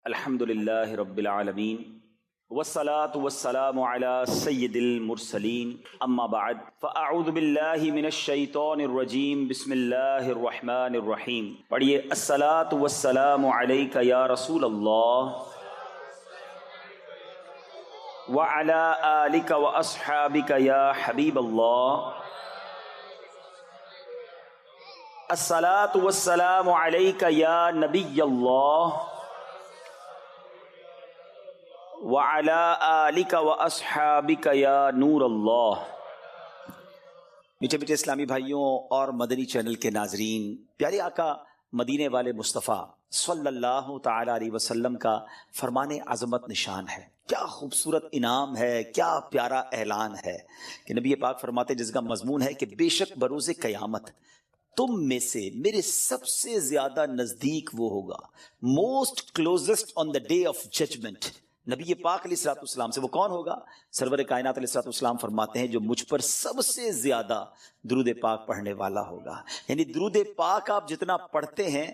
الحمد للہ رب العالمین والصلاة والسلام على سید المرسلین اما بعد فاعوذ باللہ من الشیطان الرجیم بسم اللہ الرحمن الرحیم. پڑھیے الصلاة والسلام علیک یا رسول اللہ وعلى آلک واصحابک یا حبیب اللہ. الصلاة والسلام علیک یا نبی اللہ وَعَلَىٰ آلِكَ وَأَصْحَابِكَ يَا نور اللہ. میٹھے میٹھے اسلامی بھائیوں اور مدنی چینل کے ناظرین، پیارے آقا مدینے والے مصطفیٰ صلی اللہ تعالی علیہ وسلم کا فرمان عظمت نشان ہے. کیا خوبصورت انعام ہے، کیا پیارا اعلان ہے کہ نبی پاک فرماتے، جس کا مضمون ہے کہ بے شک بروز قیامت تم میں سے میرے سب سے زیادہ نزدیک وہ ہوگا، most closest on the day of judgment. نبی پاک علیہ الصلوۃ والسلام سے وہ کون ہوگا؟ سرور کائنات علیہ الصلوۃ والسلام فرماتے ہیں جو مجھ پر سب سے زیادہ درود پاک پڑھنے والا ہوگا. یعنی درود پاک آپ جتنا پڑھتے ہیں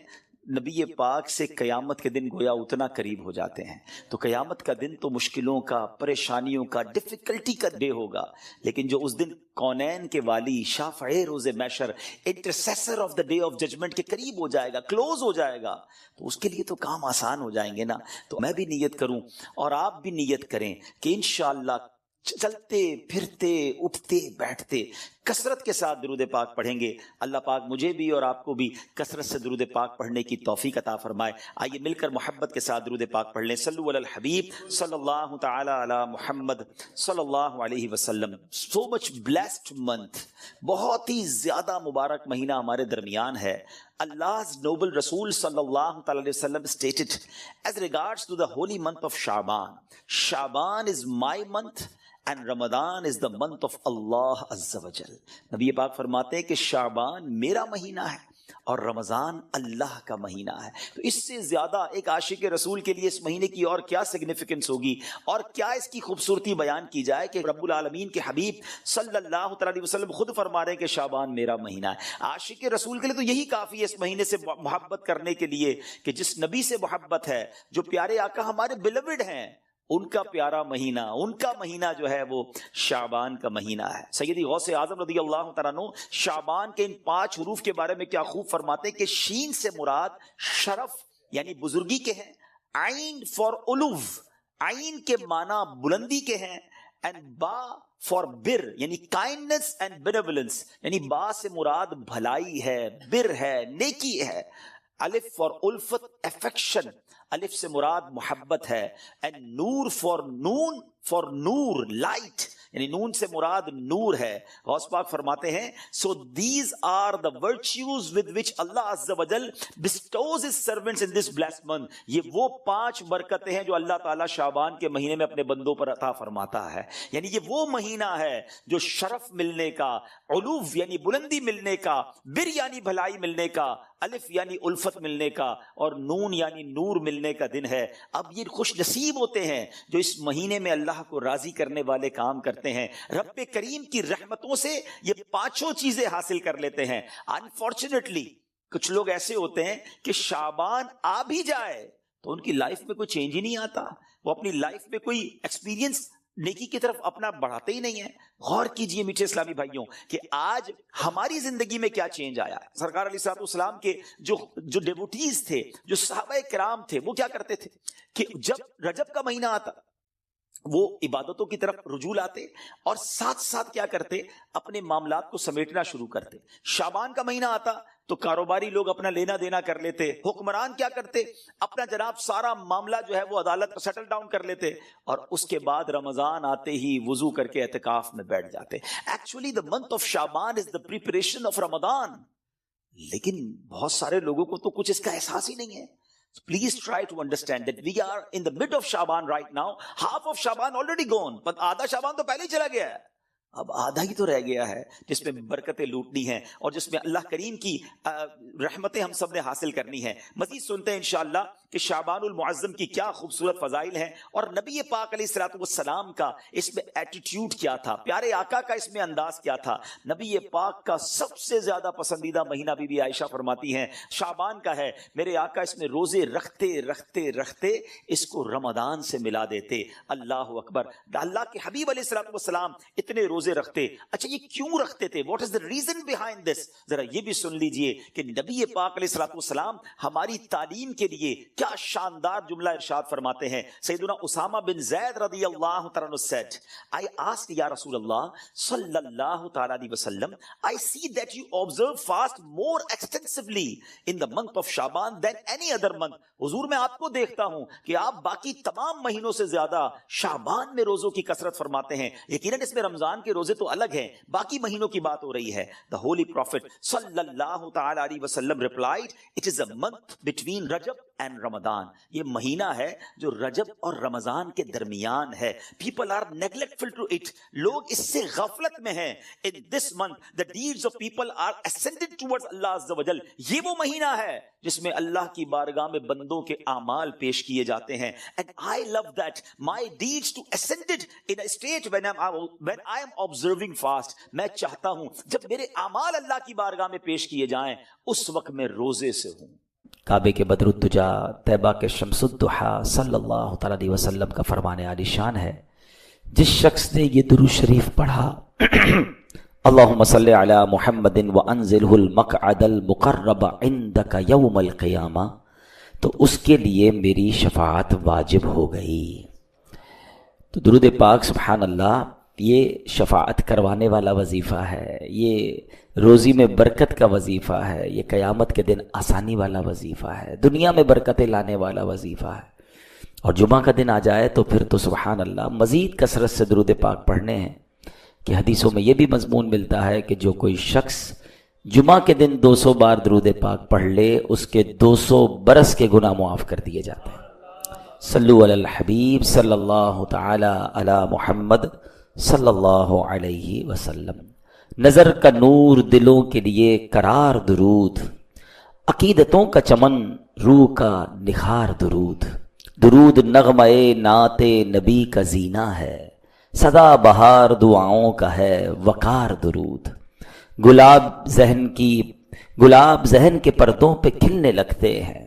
نبی پاک سے قیامت کے دن گویا اتنا قریب ہو جاتے ہیں. تو قیامت کا دن تو مشکلوں کا، پریشانیوں کا، ڈیفیکلٹی کا ڈے ہوگا، لیکن جو اس دن کونین کے والی، شافع روز محشر، intercessor of the day of judgement کے قریب ہو جائے گا، کلوز ہو جائے گا، تو اس کے لیے تو کام آسان ہو جائیں گے نا. تو میں بھی نیت کروں اور آپ بھی نیت کریں کہ انشاءاللہ چلتے پھرتے اٹھتے بیٹھتے کثرت کے ساتھ درود پاک پڑھیں گے. اللہ پاک مجھے بھی اور آپ کو بھی کثرت سے درود پاک پڑھنے کی توفیق عطا فرمائے. آئیے مل کر محبت کے ساتھ درود پاک پڑھ لیں. صلو علی الحبیب صلی اللہ تعالی علی محمد صلی اللہ علیہ وسلم. سو مچ بلیسڈ منتھ، بہت ہی زیادہ مبارک مہینہ ہمارے درمیان ہے. Allah's noble Rasul sallallahu alayhi wa sallam stated as regards to the holy month of Sha'ban, Sha'ban is my month and Ramadan is the month of Allah Azza wa Jal. نبی پاک فرماتے ہیں کہ شعبان میرا مہینہ ہے اور رمضان اللہ کا مہینہ ہے. تو اس سے زیادہ ایک عاشق رسول کے لیے اس مہینے کی اور کیا سگنیفیکنس ہوگی اور کیا اس کی خوبصورتی بیان کی جائے کہ رب العالمین کے حبیب صلی اللہ علیہ وسلم خود فرما رہے ہیں کہ شعبان میرا مہینہ ہے. عاشق رسول کے لیے تو یہی کافی ہے اس مہینے سے محبت کرنے کے لیے کہ جس نبی سے محبت ہے، جو پیارے آقا ہمارے بیلوڈ ہیں، ان کا پیارا مہینہ، ان کا مہینہ جو ہے وہ شعبان کا مہینہ ہے. سیدی غوث اعظم رضی اللہ تعالیٰ عنہ شعبان کے ان 5 حروف کے بارے میں کیا خوب فرماتے ہیں کہ شین سے مراد شرف یعنی بزرگی کے ہیں، عین فار علو، عین کے معنی بلندی کے ہیں، اینڈ با فار بر یعنی کائنڈنس اینڈ بینیولنس، یعنی با سے مراد بھلائی ہے، بر ہے، نیکی ہے. الف فار الفت افیکشن، الف سے مراد محبت ہے. اینڈ نور فار نون، فار نور لائٹ، یعنی نون سے مراد نور ہے. غوث پاک فرماتے ہیں so these are the virtues with which Allah Azza wa Jal bestows his servants in this blessed month. یہ وہ 5 برکتیں ہیں جو اللہ تعالیٰ شعبان کے مہینے میں اپنے بندوں پر عطا فرماتا ہے. یعنی یہ وہ مہینہ ہے جو شرف ملنے کا، علو یعنی بلندی ملنے کا، بر یعنی بھلائی ملنے کا، الف یعنی الفت ملنے کا، اور نون یعنی نور ملنے کا دن ہے. اب یہ خوش نصیب ہوتے ہیں جو اس مہینے میں اللہ کو راضی کرنے والے کام کرتے ہیں. رب کریم کی رحمتوں سے یہ 5 چیزیں حاصل کر لیتے ہیں. انفارچونیٹلی کچھ لوگ ایسے ہوتے ہیں کہ شعبان آ بھی جائے تو ان کی لائف میں کوئی چینج ہی نہیں آتا، وہ اپنی لائف میں کوئی ایکسپیرینس نیکی کی طرف اپنا بڑھاتے ہی نہیں ہیں. غور کیجئے میٹھے اسلامی بھائیوں کہ آج ہماری زندگی میں کیا چینج آیا ہے. سرکار علیہ الصلوۃ والسلام کے جو ڈیوٹیز تھے، جو صحابہ کرام تھے، وہ کیا کرتے تھے کہ جب رجب کا مہینہ آتا وہ عبادتوں کی طرف رجوع لاتے اور ساتھ ساتھ کیا کرتے، اپنے معاملات کو سمیٹنا شروع کرتے. شعبان کا مہینہ آتا تو کاروباری لوگ اپنا لینا دینا کر لیتے، حکمران کیا کرتے، اپنا جناب سارا معاملہ جو ہے وہ عدالت پر سیٹل ڈاؤن کر لیتے، اور اس کے بعد رمضان آتے ہی وضو کر کے اعتکاف میں بیٹھ جاتے. Actually the month of Shaban is the preparation of Ramadan. لیکن بہت سارے لوگوں کو تو کچھ اس کا احساس ہی نہیں ہے. So please try to understand that we are in the mid of Shaban right now. Half of Shaban already gone. But آدھا شعبان تو پہلے ہی چلا گیا ہے. اب آدھا ہی تو رہ گیا ہے جس میں برکتیں لوٹنی ہیں اور جس میں اللہ کریم کی رحمتیں ہم سب نے حاصل کرنی ہیں. مزید سنتے ہیں انشاءاللہ کہ شعبان المعظم کی کیا خوبصورت فضائل ہیں اور نبی پاک علیہ الصلوۃ والسلام کا اس میں ایٹیٹیوڈ کیا تھا, پیارے آقا کا اس میں انداز کیا تھا. نبی پاک کا سب سے زیادہ پسندیدہ مہینہ بی بی عائشہ فرماتی ہیں شعبان کا ہے. میرے آقا اس میں روزے رکھتے رکھتے رکھتے اس کو رمضان سے ملا دیتے. اللہ اکبر. اللہ کے حبیب علیہ الصلوۃ والسلام اتنے روزے رکھتے. اچھا یہ کیوں رکھتے تھے؟ What is the reason behind this? ذرا یہ بھی سن لیجئے کہ نبی پاک علیہ الصلوۃ والسلام ہماری تعلیم کے لیے کیا شاندار جملہ ارشاد فرماتے ہیں. سیدنا اسامہ بن زید رضی اللہ تعالیٰ عنہ said, I asked یا رسول اللہ صلی اللہ تعالیٰ علیہ وسلم, I see that you observe fast more extensively in the month of Shaban than any other month. حضور میں آپ کو دیکھتا ہوں کہ آپ باقی تمام مہینوں سے زیادہ شعبان میں روزوں کی کثرت فرماتے ہیں. یقیناً اس میں رمضان کے روزے تو الگ ہیں, باقی مہینوں کی بات ہو رہی ہے. The Holy Prophet صلی اللہ تعالیٰ علیہ وسلم replied, it is a month between Rajab and Ramadan. یہ مہینہ ہے جو رجب اور رمضان کے درمیان ہے. People are neglectful to it. لوگ اس سے غفلت میں ہیں. In this month the deeds of people are ascended towards Allah Azza wa Jal. یہ وہ مہینہ ہے جس میں اللہ کی بارگاہ میں بندوں کے اعمال پیش کیے جاتے ہیں. And I love that my deeds to ascended in a state when I am observing fast. میں چاہتا ہوں جب میرے اعمال اللہ کی بارگاہ میں پیش کیے جائیں اس وقت میں روزے سے ہوں. کعبے کے بدر الدجا، طیبہ کے شمس الضحیٰ صلی اللہ تعالیٰ علیہ وسلم کا فرمان عالی شان ہے. جس شخص نے یہ درود شریف پڑھا اللہم صلی علی محمد وانزلہ المقعد المقرب عندک یوم القیامہ، تو اس کے لیے میری شفاعت واجب ہو گئی. تو درود پاک سبحان اللہ یہ شفاعت کروانے والا وظیفہ ہے، یہ روزی میں برکت کا وظیفہ ہے، یہ قیامت کے دن آسانی والا وظیفہ ہے، دنیا میں برکتیں لانے والا وظیفہ ہے. اور جمعہ کا دن آ جائے تو پھر تو سبحان اللہ مزید کثرت سے درود پاک پڑھنے ہیں کہ حدیثوں میں یہ بھی مضمون ملتا ہے کہ جو کوئی شخص جمعہ کے دن 200 بار درود پاک پڑھ لے اس کے 200 برس کے گناہ معاف کر دیے جاتے ہیں. صلو علی الحبیب صلی اللہ تعالی علی محمد صلی اللہ علیہ وسلم. نظر کا نور دلوں کے لیے قرار درود، عقیدتوں کا چمن روح کا نکھار درود. درود نغمے نعت نبی کا زینہ ہے، سدا بہار دعاؤں کا ہے وقار درود. گلاب ذہن کے پردوں پہ کھلنے لگتے ہیں،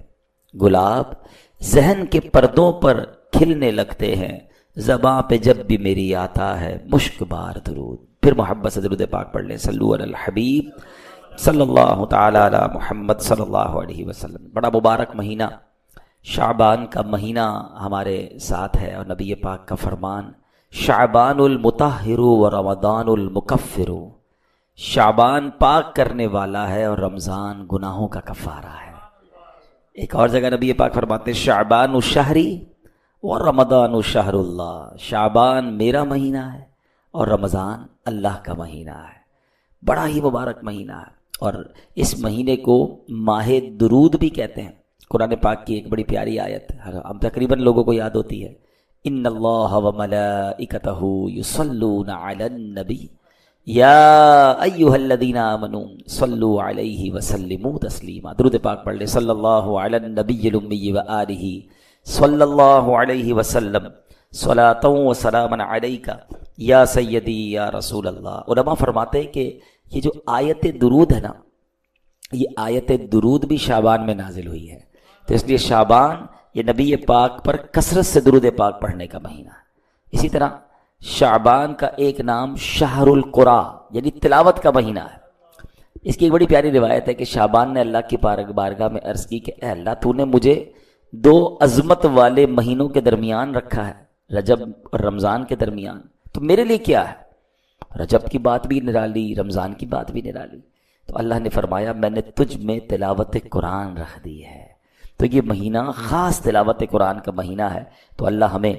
گلاب ذہن کے پردوں پر کھلنے لگتے ہیں، زباں پہ جب بھی میری آتا ہے مشک بار درود. پھر محبت سے درود پاک پڑھ لیں. صلو علی الحبیب صلی اللہ تعالی علی محمد صلی اللہ علیہ وسلم. بڑا مبارک مہینہ شعبان کا مہینہ ہمارے ساتھ ہے، اور نبی پاک کا فرمان شعبان المطہر و رمضان المکفر. شعبان پاک کرنے والا ہے اور رمضان گناہوں کا کفارہ ہے. ایک اور جگہ نبی پاک فرماتے شعبان الشہری و رمضان شہر اللہ. شعبان میرا مہینہ ہے اور رمضان اللہ کا مہینہ ہے. بڑا ہی مبارک مہینہ ہے، اور اس مہینے کو ماہ درود بھی کہتے ہیں. قرآن پاک کی ایک بڑی پیاری آیت ہم تقریباً لوگوں کو یاد ہوتی ہے، ان اللہ و ملائکتہ یصلون علی النبی یا ایھا الذین آمنوا صلوا علیہ وسلموا تسلیما. درود پاک پڑھ لے. صلی اللہ علی النبی الامی و آلہ صلی اللہ علیہ وسلم صلاۃ و سلام علیک یا سیدی یا رسول اللہ. علماء فرماتے ہیں کہ یہ جو آیت درود ہے نا، یہ آیت درود بھی شعبان میں نازل ہوئی ہے. تو اس لیے شعبان یہ نبی پاک پر کثرت سے درود پاک پڑھنے کا مہینہ ہے. اسی طرح شعبان کا ایک نام شہر القرآ یعنی تلاوت کا مہینہ ہے. اس کی ایک بڑی پیاری روایت ہے کہ شعبان نے اللہ کی بارگاہ میں عرض کی کہ اے اللہ تو نے مجھے 2 عظمت والے مہینوں کے درمیان رکھا ہے، رجب اور رمضان کے درمیان، تو میرے لیے کیا ہے؟ رجب کی بات بھی نرالی، رمضان کی بات بھی نرالی. تو اللہ نے فرمایا میں نے تجھ میں تلاوت قرآن رکھ دی ہے. تو یہ مہینہ خاص تلاوت قرآن کا مہینہ ہے. تو اللہ ہمیں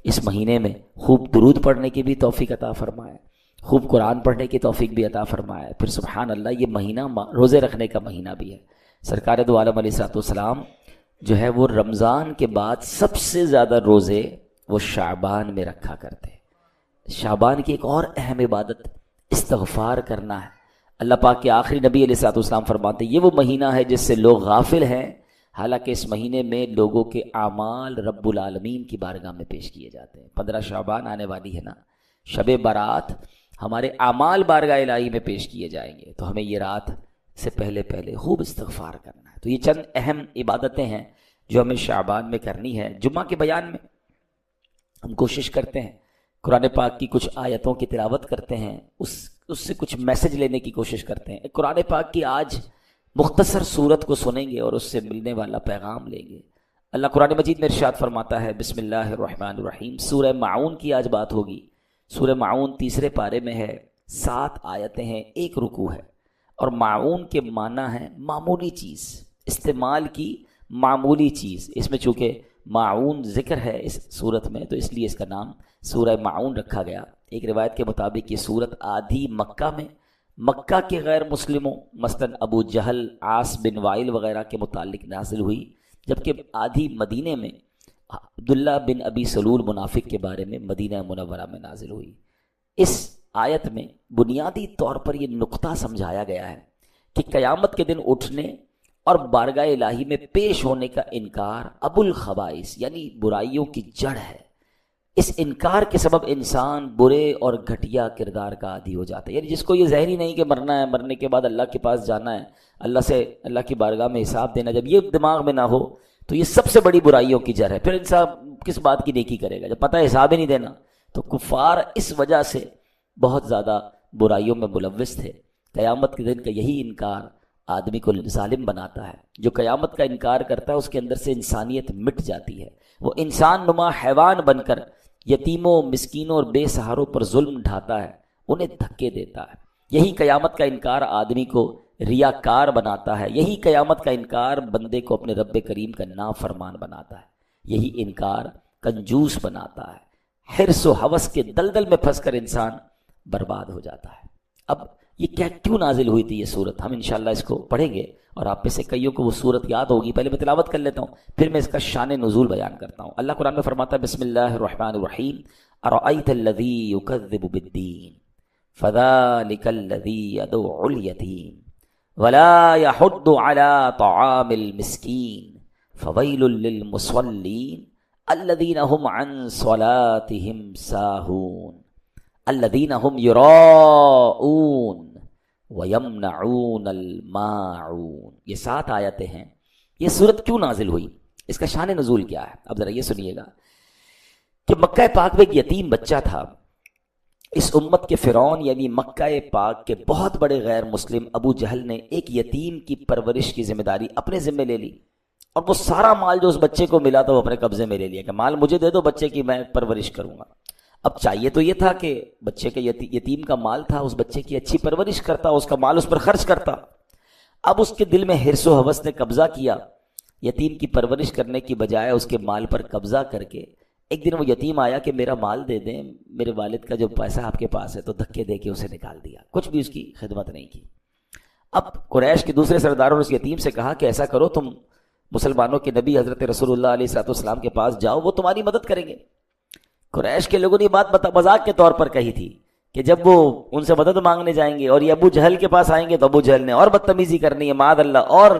اس مہینے میں خوب درود پڑھنے کی بھی توفیق عطا فرمائے، خوب قرآن پڑھنے کی توفیق بھی عطا فرمائے. پھر سبحان اللہ یہ مہینہ روزے رکھنے کا مہینہ بھی ہے. سرکار دو عالم علیہ الصلوۃ والسلام جو ہے وہ رمضان کے بعد سب سے زیادہ روزے وہ شعبان میں رکھا کرتے. شعبان کی ایک اور اہم عبادت استغفار کرنا ہے. اللہ پاک کے آخری نبی علیہ الصلوۃ والسلام فرماتے ہیں یہ وہ مہینہ ہے جس سے لوگ غافل ہیں، حالانکہ اس مہینے میں لوگوں کے اعمال رب العالمین کی بارگاہ میں پیش کیے جاتے ہیں. 15 شعبان آنے والی ہے نا، شب برات، ہمارے اعمال بارگاہ الہی میں پیش کیے جائیں گے، تو ہمیں یہ رات سے پہلے خوب استغفار کرنا ہے. تو یہ چند اہم عبادتیں ہیں جو ہمیں شعبان میں کرنی ہے. جمعہ کے بیان میں ہم کوشش کرتے ہیں قرآن پاک کی کچھ آیتوں کی تلاوت کرتے ہیں، اس سے کچھ میسج لینے کی کوشش کرتے ہیں. قرآن پاک کی آج مختصر صورت کو سنیں گے اور اس سے ملنے والا پیغام لیں گے. اللہ قرآن مجید میں ارشاد فرماتا ہے بسم اللہ الرحمن الرحیم. سورہ معون کی آج بات ہوگی. سورہ معون 3 پارے میں ہے، 7 آیتیں ہیں، 1 رکوع ہے. اور معون کے معنی ہے معمولی چیز، استعمال کی معمولی چیز. اس میں چونکہ معون ذکر ہے اس صورت میں تو اس لیے اس کا نام سورہ معون رکھا گیا. ایک روایت کے مطابق یہ صورت آدھی مکہ کے غیر مسلموں مثلاً ابو جہل، عاص بن وائل وغیرہ کے متعلق نازل ہوئی، جبکہ آدھی مدینے میں عبداللہ بن ابی سلول منافق کے بارے میں مدینہ منورہ میں نازل ہوئی. اس آیت میں بنیادی طور پر یہ نقطہ سمجھایا گیا ہے کہ قیامت کے دن اٹھنے اور بارگاہ الہی میں پیش ہونے کا انکار ابو الخبائث یعنی برائیوں کی جڑ ہے. اس انکار کے سبب انسان برے اور گھٹیا کردار کا عادی ہو جاتا ہے. یعنی جس کو یہ ذہن ہی نہیں کہ مرنا ہے، مرنے کے بعد اللہ کے پاس جانا ہے، اللہ کی بارگاہ میں حساب دینا، جب یہ دماغ میں نہ ہو تو یہ سب سے بڑی برائیوں کی جڑ ہے. پھر انسان کس بات کی نیکی کرے گا جب پتہ ہے حساب ہی نہیں دینا. تو کفار اس وجہ سے بہت زیادہ برائیوں میں ملوث تھے. قیامت کے دن کا یہی انکار آدمی کو ظالم بناتا ہے. جو قیامت کا انکار کرتا ہے اس کے اندر سے انسانیت مٹ جاتی ہے. وہ انسان نما حیوان بن کر یتیموں، مسکینوں اور بے سہاروں پر ظلم ڈھاتا ہے، انہیں دھکے دیتا ہے. یہی قیامت کا انکار آدمی کو ریاکار بناتا ہے. یہی قیامت کا انکار بندے کو اپنے رب کریم کا نافرمان بناتا ہے. یہی انکار کنجوس بناتا ہے. حرص و ہوس کے دلدل میں پھنس کر انسان برباد ہو جاتا ہے. اب یہ کیوں نازل ہوئی تھی یہ صورت؟ ہم انشاءاللہ اس کو پڑھیں گے اور آپ میں سے کئیوں کو وہ صورت یاد ہوگی. پہلے میں تلاوت کر لیتا ہوں، پھر میں اس کا شان نزول بیان کرتا ہوں. اللہ قرآن میں فرماتا ہے بسم اللہ الرحمن الرحیم ارأیت الذی یکذب بالدین فذلک الذی یدعو الیتیم ولا یحض علی طعام المسکین فویل للمصلین الذین هم عن صلاتهم ساہون الذین هم یراؤون وَيَمْنَعُونَ الْمَاعُونَ. یہ 7 آیتیں ہیں. یہ صورت کیوں نازل ہوئی؟ اس کا شان نزول کیا ہے؟ اب ذرا یہ سنیے گا کہ مکہ پاک میں ایک یتیم بچہ تھا. اس امت کے فرعون یعنی مکہ پاک کے بہت بڑے غیر مسلم ابو جہل نے ایک یتیم کی پرورش کی ذمہ داری اپنے ذمہ لے لی، اور وہ سارا مال جو اس بچے کو ملا تھا وہ اپنے قبضے میں لے لیا کہ مال مجھے دے دو، بچے کی میں پرورش کروں گا. اب چاہیے تو یہ تھا کہ بچے کے یتیم کا مال تھا، اس بچے کی اچھی پرورش کرتا، اس کا مال اس پر خرچ کرتا. اب اس کے دل میں حرص و ہوس نے قبضہ کیا. یتیم کی پرورش کرنے کی بجائے اس کے مال پر قبضہ کر کے ایک دن وہ یتیم آیا کہ میرا مال دے دیں، میرے والد کا جو پیسہ آپ کے پاس ہے، تو دھکے دے کے اسے نکال دیا، کچھ بھی اس کی خدمت نہیں کی. اب قریش کے دوسرے سرداروں نے اس یتیم سے کہا کہ ایسا کرو، تم مسلمانوں کے نبی حضرت رسول اللہ علیہ السلام کے پاس جاؤ، وہ تمہاری مدد کریں گے. قریش کے لوگوں نے یہ بات مذاق کے طور پر کہی تھی کہ جب وہ ان سے مدد مانگنے جائیں گے اور یہ ابو جہل کے پاس آئیں گے تو ابو جہل نے اور بدتمیزی کرنی ہے، معاذ اللہ، اور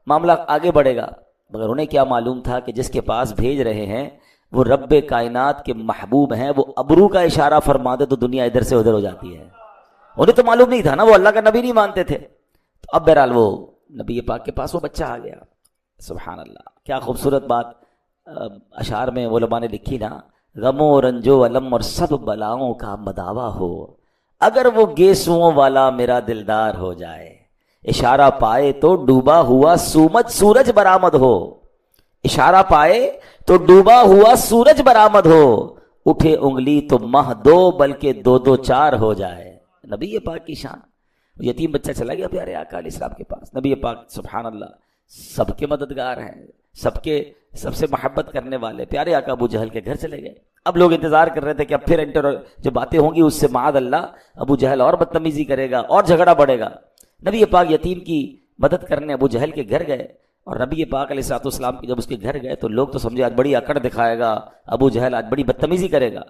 معاملہ آگے بڑھے گا. مگر انہیں کیا معلوم تھا کہ جس کے پاس بھیج رہے ہیں وہ رب کائنات کے محبوب ہیں. وہ ابرو کا اشارہ فرما دے تو دنیا ادھر سے ادھر ہو جاتی ہے. انہیں تو معلوم نہیں تھا نا، وہ اللہ کا نبی نہیں مانتے تھے. تو اب بہرحال وہ نبی پاک کے پاس وہ بچہ آ گیا. سبحان اللہ، کیا خوبصورت بات اشعار میں علماء نے لکھی نا، غم و رنج و علم اور سب بلاؤں کا مداوا ہو، اگر وہ گیسوؤں والا میرا دلدار ہو جائے، اشارہ پائے تو ڈوبا ہوا سورج برآمد ہو، اشارہ پائے تو ڈوبا ہوا سورج برآمد ہو، اٹھے انگلی تو ماہ 2 بلکہ 2 4 ہو جائے. نبی پاک کی شان. یتیم بچہ چلا گیا پیارے آقا علیہ السلام کے پاس. نبی پاک سبحان اللہ سب کے مددگار ہیں، سب سے محبت کرنے والے پیارے آقا ابو جہل کے گھر چلے گئے. اب لوگ انتظار کر رہے تھے کہ اب پھر جو باتیں ہوں گی اس سے معاذ اللہ ابو جہل اور بدتمیزی کرے گا اور جھگڑا بڑھے گا. نبی پاک یتیم کی مدد کرنے ابو جہل کے گھر گئے، اور نبی پاک علیہ الصلوۃ والسلام جب اس کے گھر گئے تو لوگ تو سمجھے آج بڑی اکڑ دکھائے گا ابو جہل، آج بڑی بدتمیزی کرے گا.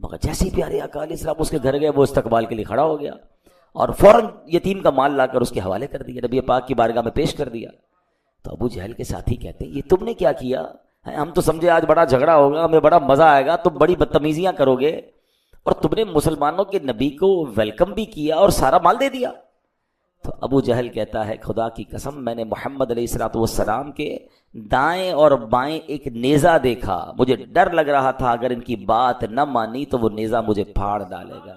مگر جیسے ہی پیارے آقا علیہ السلام اس کے گھر گئے وہ استقبال کے لیے کھڑا ہو گیا. اور فوراً یتیم کا مال لا کر اس کے حوالے کر دیا، نبی پاک کی بارگاہ میں پیش کر دیا۔ تو ابو جہل کے ساتھی کہتے ہیں یہ تم نے کیا کیا؟ ہم تو سمجھے آج بڑا جھگڑا ہوگا، ہمیں بڑا مزہ آئے گا، تم بڑی بدتمیزیاں کرو گے، اور تم نے مسلمانوں کے نبی کو ویلکم بھی کیا اور سارا مال دے دیا۔ تو ابو جہل کہتا ہے خدا کی قسم میں نے محمد علیہ الصلوۃ والسلام کے دائیں اور بائیں ایک نیزہ دیکھا، مجھے ڈر لگ رہا تھا اگر ان کی بات نہ مانی تو وہ نیزہ مجھے پھاڑ ڈالے گا۔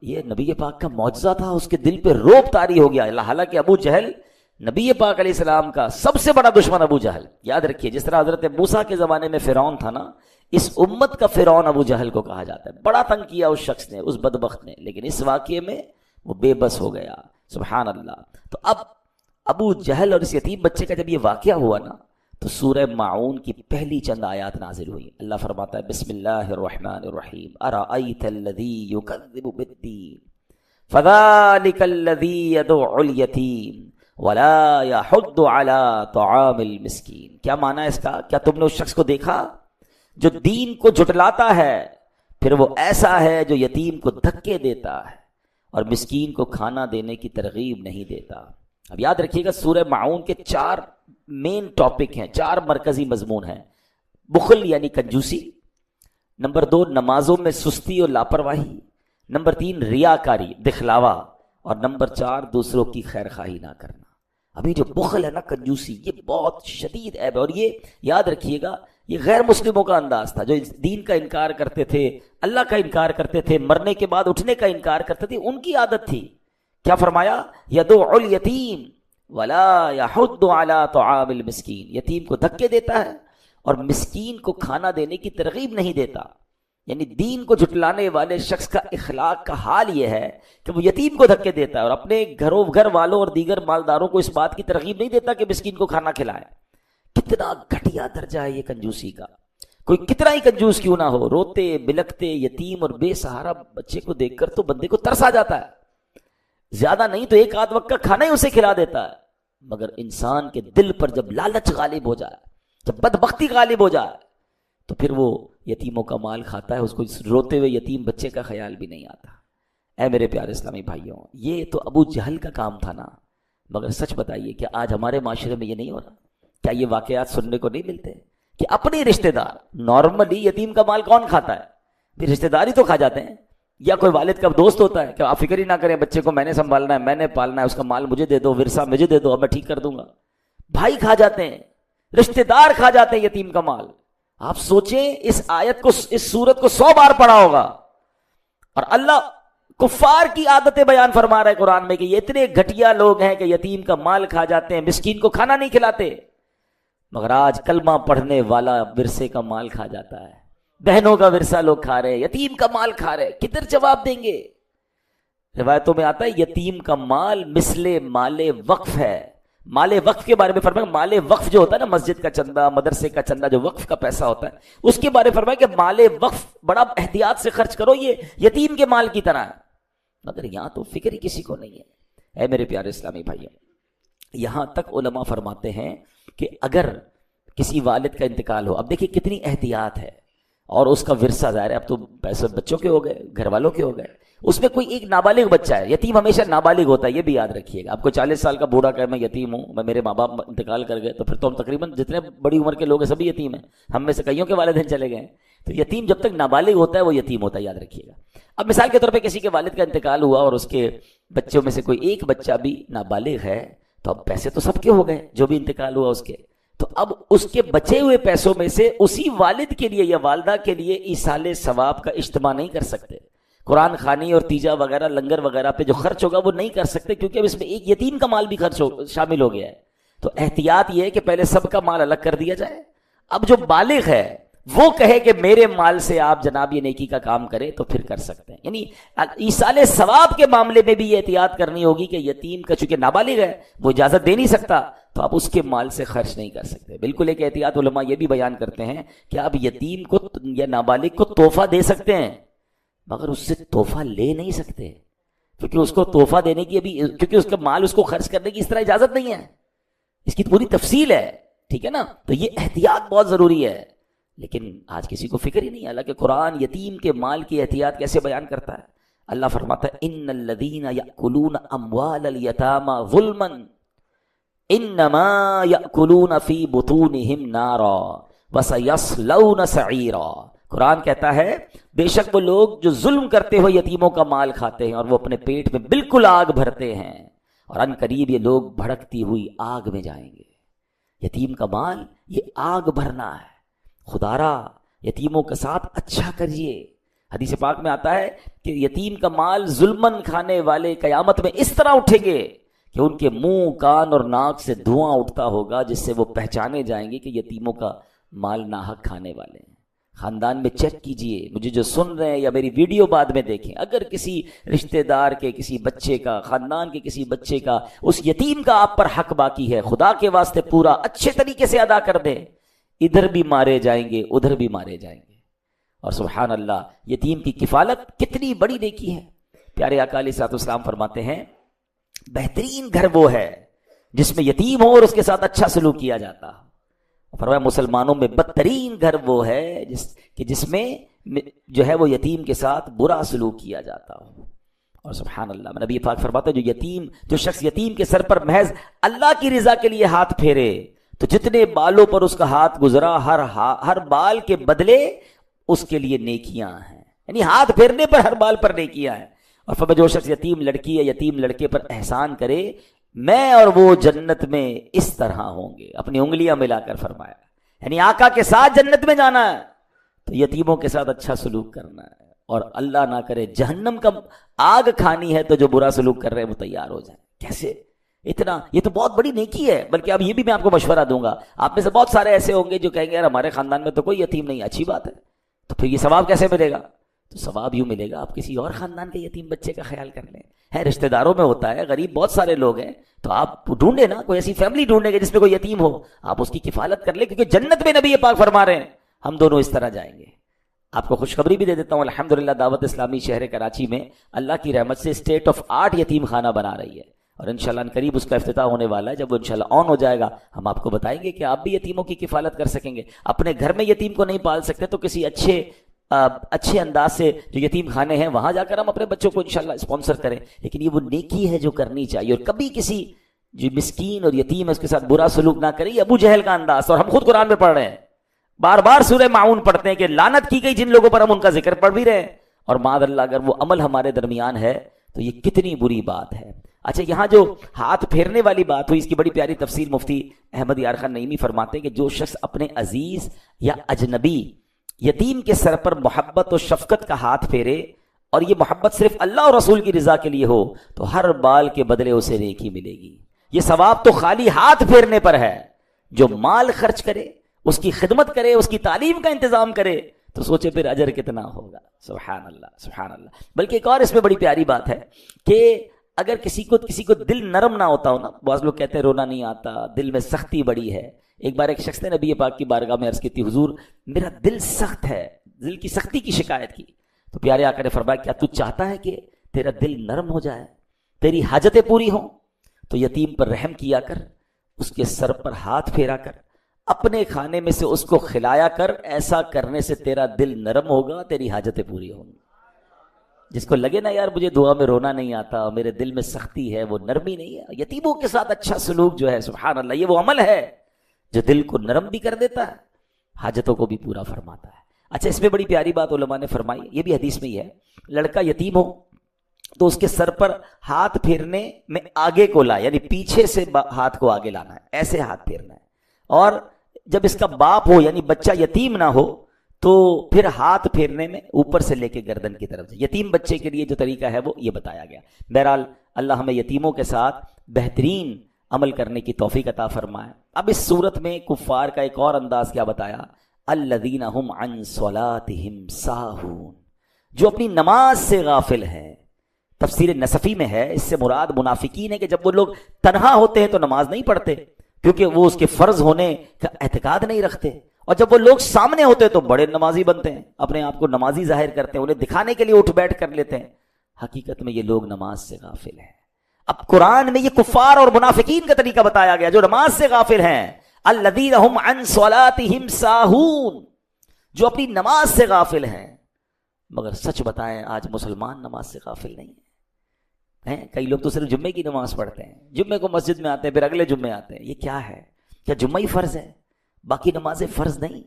یہ نبی پاک کا معجزہ تھا، اس کے دل پہ روب طاری ہو گیا۔ حالانکہ ابو جہل نبی پاک علیہ السلام کا سب سے بڑا دشمن ابو جہل، یاد رکھیے جس طرح حضرت موسیٰ کے زمانے میں فرعون تھا نا، اس امت کا فرعون ابو جہل کو کہا جاتا ہے۔ بڑا تنگ کیا اس شخص نے، اس بدبخت نے، لیکن اس واقعے میں وہ بے بس ہو گیا۔ سبحان اللہ۔ تو اب ابو جہل اور اس یتیم بچے کا جب یہ واقعہ ہوا نا تو سورہ ماعون کی پہلی چند آیات نازل ہوئی۔ اللہ فرماتا ہے بسم اللہ الرحمن الرحیم ارأیت الذی یکذب بالدین فذلک الذی یدعو الیتیم ولا یحض علی طعام المسکین۔ کیا معنی ہے اس کا؟ کیا تم نے اس شخص کو دیکھا جو دین کو جھٹلاتا ہے، پھر وہ ایسا ہے جو یتیم کو دھکے دیتا ہے اور مسکین کو کھانا دینے کی ترغیب نہیں دیتا۔ اب یاد رکھیے گا سورہ ماعون کے 4 مین ٹاپک ہیں، 4 مرکزی مضمون ہیں۔ بخل یعنی کنجوسی، نمبر 2 نمازوں میں سستی اور لاپرواہی، نمبر 3 ریاکاری دکھلاوا، اور نمبر 4 دوسروں کی خیر خواہی نہ کرنا۔ ابھی جو بخل ہے نا، کنجوسی، یہ بہت شدید عیب ہے، اور یہ یاد رکھیے گا یہ غیر مسلموں کا انداز تھا، جو دین کا انکار کرتے تھے، اللہ کا انکار کرتے تھے، مرنے کے بعد اٹھنے کا انکار کرتے تھے، ان کی عادت تھی۔ کیا فرمایا؟ یدعو الیتیم ولا یحض علی طعام المسکین، یتیم کو دھکے دیتا ہے اور مسکین کو کھانا دینے کی ترغیب نہیں دیتا۔ یعنی دین کو جھٹلانے والے شخص کا اخلاق کا حال یہ ہے کہ وہ یتیم کو دھکے دیتا ہے اور اپنے گھر والوں اور دیگر مالداروں کو اس بات کی ترغیب نہیں دیتا کہ مسکین کو کھانا کھلائے۔ کتنا گھٹیا درجہ ہے یہ کنجوسی کا۔ کوئی کتنا ہی کنجوس کیوں نہ ہو، روتے بلکتے یتیم اور بے سہارا بچے کو دیکھ کر تو بندے کو ترس آ جاتا ہے، زیادہ نہیں تو 1 آدھ وقت کا کھانا ہی اسے کھلا دیتا ہے۔ مگر انسان کے دل پر جب لالچ غالب ہو جائے، جب بدبختی غالب ہو جائے، تو پھر وہ یتیموں کا مال کھاتا ہے، اس کو روتے ہوئے یتیم بچے کا خیال بھی نہیں آتا۔ اے میرے پیارے اسلامی بھائیوں، یہ تو ابو جہل کا کام تھا نا، مگر سچ بتائیے کہ آج ہمارے معاشرے میں یہ نہیں ہو رہا؟ کیا یہ واقعات سننے کو نہیں ملتے کہ اپنے رشتہ دار، نارملی یتیم کا مال کون کھاتا ہے؟ پھر رشتہ دار ہی تو کھا جاتے ہیں، یا کوئی والد کا دوست ہوتا ہے کہ آپ فکر ہی نہ کریں، بچے کو میں نے سنبھالنا ہے، میں نے پالنا ہے، اس کا مال مجھے دے دو، ورثہ مجھے دے دو، اب میں ٹھیک کر دوں گا۔ بھائی کھا جاتے ہیں، رشتہ دار کھا جاتے ہیں یتیم کا مال۔ آپ سوچیں اس آیت کو، اس سورت کو 100 بار پڑھا ہوگا، اور اللہ کفار کی عادتیں بیان فرما رہا ہے قرآن میں کہ یہ اتنے گھٹیا لوگ ہیں کہ یتیم کا مال کھا جاتے ہیں، مسکین کو کھانا نہیں کھلاتے۔ مگر آج کلمہ پڑھنے والا ورثے کا مال کھا جاتا ہے، بہنوں کا ورثہ لوگ کھا رہے ہیں، یتیم کا مال کھا رہے ہیں، کدھر جواب دیں گے؟ روایتوں میں آتا ہے یتیم کا مال مثل مال وقف ہے۔ مال وقف کے بارے میں فرمایا، مال وقف جو ہوتا ہے نا، مسجد کا چندہ، مدرسے کا چندہ، جو وقف کا پیسہ ہوتا ہے، اس کے بارے میں فرمایا کہ مال وقف بڑا احتیاط سے خرچ کرو، یہ یتیم کے مال کی طرح ہے۔ مگر یہاں تو فکر ہی کسی کو نہیں ہے۔ اے میرے پیارے اسلامی بھائیوں، یہاں تک علماء فرماتے ہیں کہ اگر کسی والد کا انتقال ہو، اب دیکھیں کتنی احتیاط ہے، اور اس کا ورثہ ظاہر ہے اب تو پیسے بچوں کے ہو گئے، گھر والوں کے ہو گئے، اس میں کوئی ایک نابالغ بچہ ہے، یتیم ہمیشہ نابالغ ہوتا ہے، یہ بھی یاد رکھیے گا۔ آپ کو 40 سال کا بوڑھا کہے میں یتیم ہوں، میں میرے ماں باپ انتقال کر گئے، تو پھر تو ہم تقریباً جتنے بڑی عمر کے لوگ ہیں سبھی یتیم ہیں، ہم میں سے کئیوں کے والدین چلے گئے ہیں۔ تو یتیم جب تک نابالغ ہوتا ہے وہ یتیم ہوتا ہے، یاد رکھیے گا۔ اب مثال کے طور پہ کسی کے والد کا انتقال ہوا اور اس کے بچوں میں سے کوئی ایک بچہ بھی نابالغ ہے، تو اب پیسے تو سب کے ہو گئے جو بھی انتقال ہوا اس کے، تو اب اس کے بچے ہوئے پیسوں میں سے اسی والد کے لیے یا والدہ کے لیے ایصال ثواب کا اجتماع نہیں کر سکتے، قرآن خوانی اور تیجا وغیرہ لنگر وغیرہ پہ جو خرچ ہوگا وہ نہیں کر سکتے، کیونکہ اب اس میں ایک یتیم کا مال بھی شامل ہو گیا ہے۔ تو احتیاط یہ ہے کہ پہلے سب کا مال الگ کر دیا جائے، اب جو بالغ ہے وہ کہے کہ میرے مال سے آپ جناب یہ نیکی کا کام کریں تو پھر کر سکتے ہیں۔ یعنی ایصال ثواب کے معاملے میں بھی یہ احتیاط کرنی ہوگی کہ یتیم کا چونکہ نابالغ ہے وہ اجازت دے نہیں سکتا، تو آپ اس کے مال سے خرچ نہیں کر سکتے۔ بالکل ایک احتیاط علماء یہ بھی بیان کرتے ہیں کہ آپ یتیم کو یا نابالغ کو تحفہ دے سکتے ہیں، مگر اس سے تحفہ لے نہیں سکتے، کیونکہ اس کو تحفہ دینے کی ابھی، کیونکہ اس کا مال اس کو خرچ کرنے کی اس طرح اجازت نہیں ہے، اس کی پوری تفصیل ہے، ٹھیک ہے نا۔ تو یہ احتیاط بہت ضروری ہے، لیکن آج کسی کو فکر ہی نہیں ہے۔ حالانکہ قرآن یتیم کے مال کی احتیاط کیسے بیان کرتا ہے۔ اللہ فرماتا ہے ان الذین یأکلون اموال الیتامی ظلما انما یأکلون فی بطونہم نارا وسیصلون سعیرا. قرآن کہتا ہے بے شک وہ لوگ جو ظلم کرتے ہوئے یتیموں کا مال کھاتے ہیں اور وہ اپنے پیٹ میں بالکل آگ بھرتے ہیں اور ان قریب یہ لوگ بھڑکتی ہوئی آگ میں جائیں گے. یتیم کا مال یہ آگ بھرنا ہے. خدارا یتیموں کے ساتھ اچھا کریے. حدیث پاک میں آتا ہے کہ یتیم کا مال ظلمن کھانے والے قیامت میں اس طرح اٹھیں گے کہ ان کے منہ کان اور ناک سے دھواں اٹھتا ہوگا جس سے وہ پہچانے جائیں گے کہ یتیموں کا مال ناحق کھانے والے ہیں. خاندان میں چیک کیجئے, مجھے جو سن رہے ہیں یا میری ویڈیو بعد میں دیکھیں, اگر کسی رشتہ دار کے کسی بچے کا, خاندان کے کسی بچے کا, اس یتیم کا آپ پر حق باقی ہے, خدا کے واسطے پورا اچھے طریقے سے ادا کر دیں. ادھر بھی مارے جائیں گے ادھر بھی مارے جائیں گے. اور سبحان اللہ, یتیم کی کفالت کتنی بڑی نیکی ہے. پیارے آقا علیہ الصلوۃ والسلام فرماتے ہیں بہترین گھر وہ ہے جس میں یتیم ہو اور اس کے ساتھ اچھا سلوک کیا جاتا. فرمایا مسلمانوں میں بدترین گھر وہ ہے جس میں جو ہے وہ یتیم کے ساتھ برا سلوک کیا جاتا ہو. اور سبحان اللہ, نبی پاک فرماتا ہے جو شخص یتیم کے سر پر محض اللہ کی رضا کے لیے ہاتھ پھیرے تو جتنے بالوں پر اس کا ہاتھ گزرا ہر بال کے بدلے اس کے لیے نیکیاں ہیں. یعنی ہاتھ پھیرنے پر ہر بال پر نیکیاں ہیں. اور فرمایا جو شخص یتیم لڑکی یا یتیم لڑکے پر احسان کرے میں اور وہ جنت میں اس طرح ہوں گے. اپنی انگلیاں ملا کر فرمایا, یعنی آقا کے ساتھ جنت میں جانا ہے تو یتیموں کے ساتھ اچھا سلوک کرنا ہے. اور اللہ نہ کرے جہنم کا آگ کھانی ہے تو جو برا سلوک کر رہے ہیں وہ تیار ہو جائیں. کیسے اتنا, یہ تو بہت بڑی نیکی ہے. بلکہ اب یہ بھی میں آپ کو مشورہ دوں گا, آپ میں سے بہت سارے ایسے ہوں گے جو کہیں گے یار ہمارے خاندان میں تو کوئی یتیم نہیں. اچھی بات ہے, تو پھر یہ ثواب کیسے ملے گا؟ تو ثواب یوں ملے گا آپ کسی اور خاندان کے یتیم بچے کا خیال کر لیں. ہے رشتہ داروں میں ہوتا ہے, غریب بہت سارے لوگ ہیں, تو آپ ڈھونڈے نا کوئی ایسی فیملی ڈھونڈیں گے جس میں کوئی یتیم ہو, آپ اس کی کفالت کر لیں, کیونکہ جنت میں نبی پاک فرما رہے ہیں ہم دونوں اس طرح جائیں گے. آپ کو خوشخبری بھی دے دیتا ہوں, الحمدللہ دعوت اسلامی شہر کراچی میں اللہ کی رحمت سے اسٹیٹ آف آرٹ یتیم خانہ بنا رہی ہے, اور انشاءاللہ ان قریب اس کا افتتاح ہونے والا ہے. جب وہ انشاءاللہ آن ہو جائے گا ہم آپ کو بتائیں گے کہ آپ بھی یتیموں کی کفالت کر سکیں گے. اپنے گھر میں یتیم کو نہیں پال سکتے تو کسی اچھے انداز سے جو یتیم خانے ہیں وہاں جا کر ہم اپنے بچوں کو انشاءاللہ اسپانسر کریں. لیکن یہ وہ نیکی ہے جو کرنی چاہیے, اور کبھی کسی جو مسکین اور یتیم ہے اس کے ساتھ برا سلوک نہ کریں. یہ ابو جہل کا انداز, اور ہم خود قرآن میں پڑھ رہے ہیں, بار بار سورہ معون پڑھتے ہیں کہ لعنت کی گئی جن لوگوں پر ہم ان کا ذکر پڑھ بھی رہے ہیں, اور معاذ اللہ اگر وہ عمل ہمارے درمیان ہے تو یہ کتنی بری بات ہے. اچھا, یہاں جو ہاتھ پھیرنے والی بات ہوئی اس کی بڑی پیاری تفسیر مفتی احمد یار خان نعیمی فرماتے ہیں کہ جو شخص اپنے عزیز یا اجنبی یتیم کے سر پر محبت و شفقت کا ہاتھ پھیرے اور یہ محبت صرف اللہ اور رسول کی رضا کے لیے ہو تو ہر بال کے بدلے اسے نیکی ملے گی. یہ ثواب تو خالی ہاتھ پھیرنے پر ہے. جو مال خرچ کرے, اس کی خدمت کرے, اس کی تعلیم کا انتظام کرے تو سوچے پھر اجر کتنا ہوگا. سبحان اللہ سبحان اللہ. بلکہ ایک اور اس میں بڑی پیاری بات ہے کہ اگر کسی کو دل نرم نہ ہوتا ہو نا, بعض لوگ کہتے ہیں رونا نہیں آتا, دل میں سختی بڑی ہے. ایک بار ایک شخص نے نبی پاک کی بارگاہ میں عرض کی تھی, حضور میرا دل سخت ہے, دل کی سختی کی شکایت کی. تو پیارے آقا نے فرمایا کیا تو چاہتا ہے کہ تیرا دل نرم ہو جائے, تیری حاجتیں پوری ہوں؟ تو یتیم پر رحم کیا کر, اس کے سر پر ہاتھ پھیرا کر, اپنے کھانے میں سے اس کو کھلایا کر. ایسا کرنے سے تیرا دل نرم ہوگا, تیری حاجتیں پوری ہوں گی. جس کو لگے نا یار مجھے دعا میں رونا نہیں آتا, میرے دل میں سختی ہے, وہ نرمی نہیں ہے. یتیموں کے ساتھ اچھا سلوک جو ہے سبحان اللہ یہ وہ عمل ہے جو دل کو نرم بھی کر دیتا ہے, حاجتوں کو بھی پورا فرماتا ہے. اچھا, اس میں بڑی پیاری بات علماء نے فرمائی, یہ بھی حدیث میں ہی ہے, لڑکا یتیم ہو تو اس کے سر پر ہاتھ پھیرنے میں آگے کو لا, یعنی پیچھے سے ہاتھ کو آگے لانا ہے, ایسے ہاتھ پھیرنا ہے. اور جب اس کا باپ ہو یعنی بچہ یتیم نہ ہو تو پھر ہاتھ پھیرنے میں اوپر سے لے کے گردن کی طرف. یتیم بچے کے لیے جو طریقہ ہے وہ یہ بتایا گیا. بہرحال اللہ ہمیں یتیموں کے ساتھ بہترین عمل کرنے کی توفیق عطا فرمائے. اب اس صورت میں کفار کا ایک اور انداز کیا بتایا, الذین هم عن صلاتهم ساہون, جو اپنی نماز سے غافل ہے. تفسیر نصفی میں ہے, اس سے مراد منافقین ہے کہ جب وہ لوگ تنہا ہوتے ہیں تو نماز نہیں پڑھتے کیونکہ وہ اس کے فرض ہونے کا اعتقاد نہیں رکھتے, اور جب وہ لوگ سامنے ہوتے ہیں تو بڑے نمازی بنتے ہیں, اپنے آپ کو نمازی ظاہر کرتے ہیں, انہیں دکھانے کے لیے اٹھ بیٹھ کر لیتے ہیں. حقیقت میں یہ لوگ نماز سے غافل ہیں. اب قرآن میں یہ کفار اور منافقین کا طریقہ بتایا گیا جو نماز سے غافل ہیں. الذین هم عن صلاتهم ساہون, جو اپنی نماز سے غافل ہیں. مگر سچ بتائیں آج مسلمان نماز سے غافل نہیں ہیں. کئی لوگ تو صرف جمعے کی نماز پڑھتے ہیں, جمعے کو مسجد میں آتے ہیں, پھر اگلے جمعے آتے ہیں. یہ کیا ہے؟ کیا جمعہ ہی فرض ہے؟ باقی نمازیں فرض نہیں؟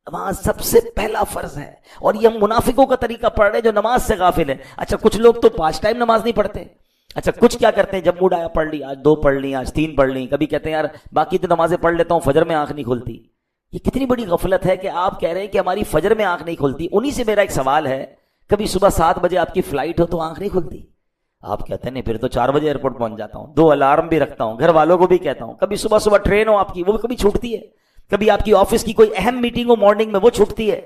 نماز سب سے پہلا فرض ہے. اور یہ ہم منافقوں کا طریقہ پڑھ رہے ہیں جو نماز سے غافل ہیں. اچھا کچھ لوگ تو 5 ٹائم نماز نہیں پڑھتے. اچھا کچھ کیا کرتے ہیں, جب موڈ آیا پڑھ لی, آج 2 پڑھ لی, آج 3 پڑھ لی, کبھی کہتے ہیں یار باقی تو نمازیں پڑھ لیتا ہوں, فجر میں آنکھ نہیں کھلتی. یہ کتنی بڑی غفلت ہے کہ آپ کہہ رہے ہیں کہ ہماری فجر میں آنکھ نہیں کھلتی. انہی سے میرا ایک سوال ہے, کبھی صبح 7 بجے آپ کی فلائٹ ہو تو آنکھ نہیں کھلتی؟ آپ کہتے ہیں نہیں, پھر تو 4 بجے ایئرپورٹ پہنچ جاتا ہوں, 2 الارم بھی رکھتا ہوں, گھر والوں کو بھی کہتا ہوں. کبھی صبح صبح ٹرین ہو آپ کی, وہ کبھی چھوٹتی ہے. کبھی آپ کی آفس کی کوئی اہم میٹنگ ہو مارننگ میں, وہ چھوٹتی ہے.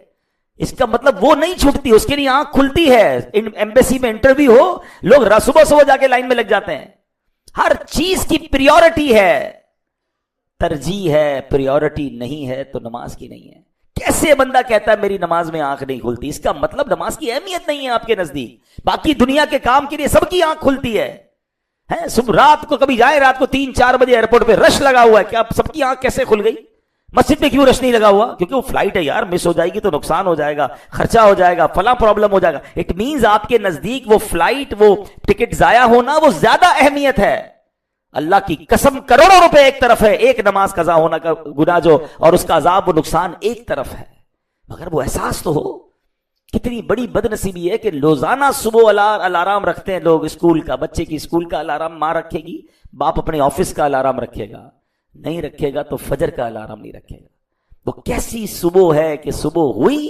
اس کا مطلب وہ نہیں چھوٹتی, اس کے لیے آنکھ کھلتی ہے. ایمبیسی میں انٹرویو ہو, لوگ صبح صبح جا کے لائن میں لگ جاتے ہیں. ہر چیز کی پریورٹی ہے, ترجیح ہے, پریورٹی نہیں ہے تو نماز کی نہیں ہے. کیسے بندہ کہتا ہے میری نماز میں آنکھ نہیں کھلتی؟ اس کا مطلب نماز کی اہمیت نہیں ہے آپ کے نزدیک. باقی دنیا کے کام کے لیے سب کی آنکھ کھلتی ہے. صبح رات کو کبھی جائے, رات کو 3-4 بجے ایئرپورٹ پہ رش لگا ہوا ہے, کیا سب کی آنکھ کیسے کھل گئی؟ مسجد میں کیوں رش نہیں لگا ہوا؟ کیونکہ وہ فلائٹ ہے یار, مس ہو جائے گی تو نقصان ہو جائے گا, خرچہ ہو جائے گا, فلاں پرابلم ہو جائے گا. اٹ مینز آپ کے نزدیک وہ فلائٹ, وہ ٹکٹ ضائع ہونا وہ زیادہ اہمیت ہے. اللہ کی قسم کروڑوں روپے ایک طرف ہے, ایک نماز قضا ہونا کا گناہ جو اور اس کا عذاب و نقصان ایک طرف ہے. مگر وہ احساس تو ہو. کتنی بڑی بد نصیبی ہے کہ روزانہ صبح الارم رکھتے ہیں لوگ اسکول کا, بچے کی اسکول کا الارم ماں رکھے گی, باپ اپنے آفس کا الارم رکھے گا, نہیں رکھے گا تو فجر کا الارم نہیں رکھے گا. وہ کیسی صبح ہے کہ صبح ہوئی,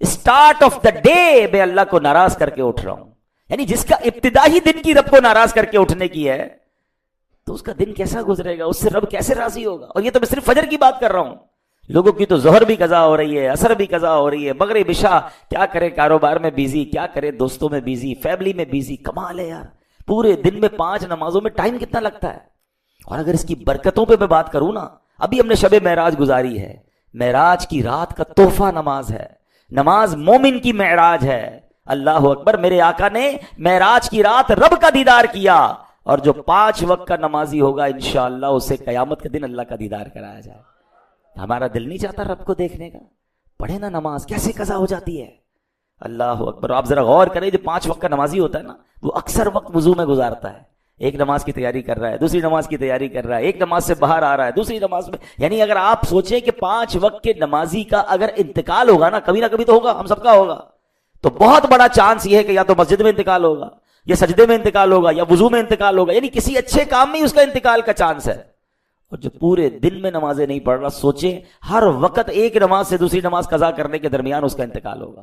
اسٹارٹ آف دا ڈے میں اللہ کو ناراض کر کے اٹھ رہا ہوں. یعنی جس کا ابتدا ہی دن کی رب کو ناراض کر کے اٹھنے کی ہے تو اس کا دن کیسا گزرے گا, اس سے رب کیسے راضی ہوگا؟ اور یہ تو میں صرف فجر کی بات کر رہا ہوں. لوگوں کی تو ظہر بھی قضا ہو رہی ہے, عصر بھی قضا ہو رہی ہے, مغرب عشاء. کیا کرے, کاروبار میں بیزی, کیا کرے دوستوں میں بیزی, فیملی میں بیزی. کمال ہے یار, پورے دن میں 5 نمازوں میں ٹائم کتنا لگتا ہے. اور اگر اس کی برکتوں پہ میں بات کروں نا, ابھی ہم نے شب معراج گزاری ہے. معراج کی رات کا تحفہ نماز ہے. نماز مومن کی معراج ہے. اللہ اکبر. میرے آقا نے معراج کی رات رب کا دیدار کیا, اور جو 5 وقت کا نمازی ہوگا انشاءاللہ اسے قیامت کے دن اللہ کا دیدار کرایا جائے. ہمارا دل نہیں چاہتا رب کو دیکھنے کا؟ پڑھے نا نماز کیسے قضا ہو جاتی ہے. اللہ اکبر. آپ ذرا غور کریں, جو 5 وقت کا نمازی ہوتا ہے نا, وہ اکثر وقت وضو میں گزارتا ہے. ایک نماز کی تیاری کر رہا ہے, دوسری نماز کی تیاری کر رہا ہے, ایک نماز سے باہر آ رہا ہے, دوسری نماز میں. یعنی اگر آپ سوچیں کہ 5 وقت کے نمازی کا اگر انتقال ہوگا نا, کبھی نہ کبھی تو ہوگا, ہم سب کا ہوگا, تو بہت بڑا چانس یہ ہے کہ یا تو مسجد میں انتقال ہوگا, یا سجدے میں انتقال ہوگا, یا وضو میں انتقال ہوگا. یعنی کسی اچھے کام میں ہی اس کا انتقال کا چانس ہے. اور جو پورے دن میں نمازیں نہیں پڑھ رہا, سوچیں ہر وقت ایک نماز سے دوسری نماز قضا کرنے کے درمیان اس کا انتقال ہوگا.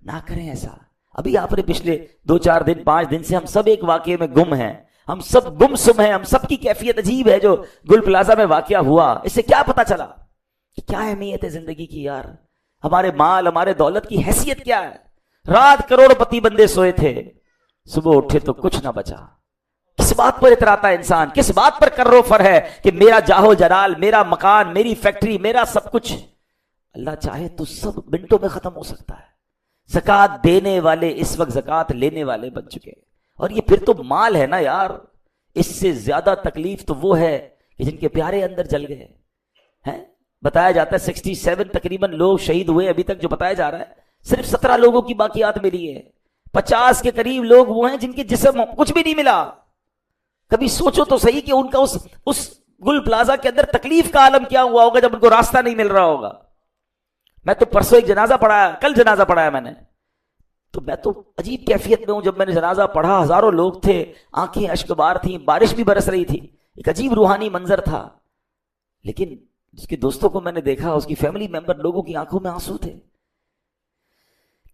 نہ کریں ایسا. ابھی آپ نے پچھلے 2-4 دن 5 دن سے ہم سب ایک واقعے میں گم ہیں, ہم سب گم سم ہیں, ہم سب کی کیفیت عجیب ہے. جو گل پلازا میں واقعہ ہوا, اس سے کیا پتا چلا کہ کیا اہمیت ہے زندگی کی یار. ہمارے مال, ہمارے دولت کی حیثیت کیا ہے. رات کروڑ پتی بندے سوئے تھے, صبح اٹھے تو کچھ نہ بچا. کس بات پر اتراتا ہے انسان, کس بات پر کرو فر ہے کہ میرا جاہو جلال, میرا مکان, میری فیکٹری, میرا سب کچھ. اللہ چاہے تو سب منٹوں میں ختم ہو سکتا ہے. زکات دینے والے اس وقت زکات لینے والے بن چکے, اور یہ پھر تو مال ہے نا یار. اس سے زیادہ تکلیف تو وہ ہے کہ جن کے پیارے اندر جل گئے ہیں. بتایا جاتا ہے 67 تقریباً لوگ شہید ہوئے ابھی تک, جو بتایا جا رہا ہے. صرف 17 لوگوں کی باقیات ملی ہے. 50 کے قریب لوگ وہ ہیں جن کے جسم کچھ بھی نہیں ملا. کبھی سوچو تو صحیح کہ ان کا اس گل پلازا کے اندر تکلیف کا عالم کیا ہوا ہوگا جب ان کو راستہ نہیں مل رہا ہوگا. میں تو پرسوں ایک جنازہ پڑھایا, کل جنازہ پڑھایا میں نے, تو میں تو عجیب کیفیت میں ہوں. جب میں نے جنازہ پڑھا, ہزاروں لوگ تھے, آنکھیں اشک بار تھیں, بارش بھی برس رہی تھی, ایک عجیب روحانی منظر تھا. لیکن اس کے دوستوں کو میں نے دیکھا, اس کی فیملی ممبر لوگوں کی آنکھوں میں آنسو تھے.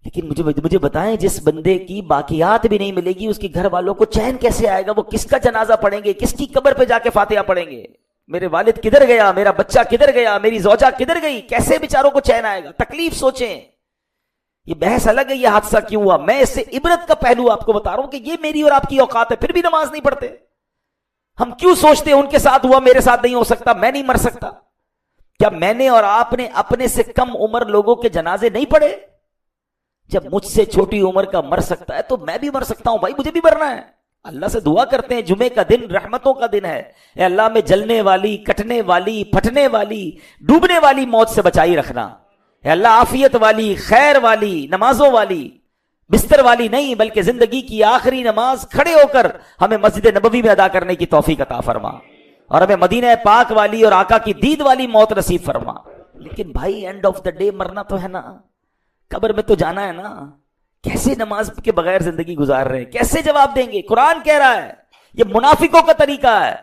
لیکن مجھے بتائیں, جس بندے کی باقیات بھی نہیں ملے گی, اس کے گھر والوں کو چین کیسے آئے گا؟ وہ کس کا جنازہ پڑھیں گے, کس کی قبر پہ جا کے فاتحہ پڑھیں گے؟ میرے والد کدھر گیا, میرا بچہ کدھر گیا, میری زوجہ کدھر گئی؟ کیسے بیچاروں کو چین آئے گا؟ تکلیف سوچیں. یہ بحث الگ ہے, یہ حادثہ کیوں ہوا. میں اس سے عبرت کا پہلو آپ کو بتا رہا ہوں کہ یہ میری اور آپ کی اوقات ہے, پھر بھی نماز نہیں پڑھتے. ہم کیوں سوچتے ہیں ان کے ساتھ ہوا, میرے ساتھ نہیں ہو سکتا, میں نہیں مر سکتا؟ کیا میں نے اور آپ نے اپنے سے کم عمر لوگوں کے جنازے نہیں پڑھے؟ جب مجھ سے چھوٹی عمر کا مر سکتا ہے تو میں بھی مر سکتا ہوں بھائی, مجھے بھی مرنا ہے. اللہ سے دعا کرتے ہیں, جمعے کا دن رحمتوں کا دن ہے, اے اللہ میں جلنے والی, کٹنے والی, پھٹنے والی, ڈوبنے والی موت سے بچائی رکھنا. اے اللہ عافیت والی, خیر والی, نمازوں والی, بستر والی نہیں بلکہ زندگی کی آخری نماز کھڑے ہو کر ہمیں مسجد نبوی میں ادا کرنے کی توفیق عطا فرما، اور ہمیں مدینہ پاک والی اور آقا کی دید والی موت نصیب فرما۔ لیکن بھائی اینڈ آف دا ڈے مرنا تو ہے نا، قبر میں تو جانا ہے نا، کیسے نماز کے بغیر زندگی گزار رہے ہیں، کیسے جواب دیں گے؟ قرآن کہہ رہا ہے یہ منافقوں کا طریقہ ہے،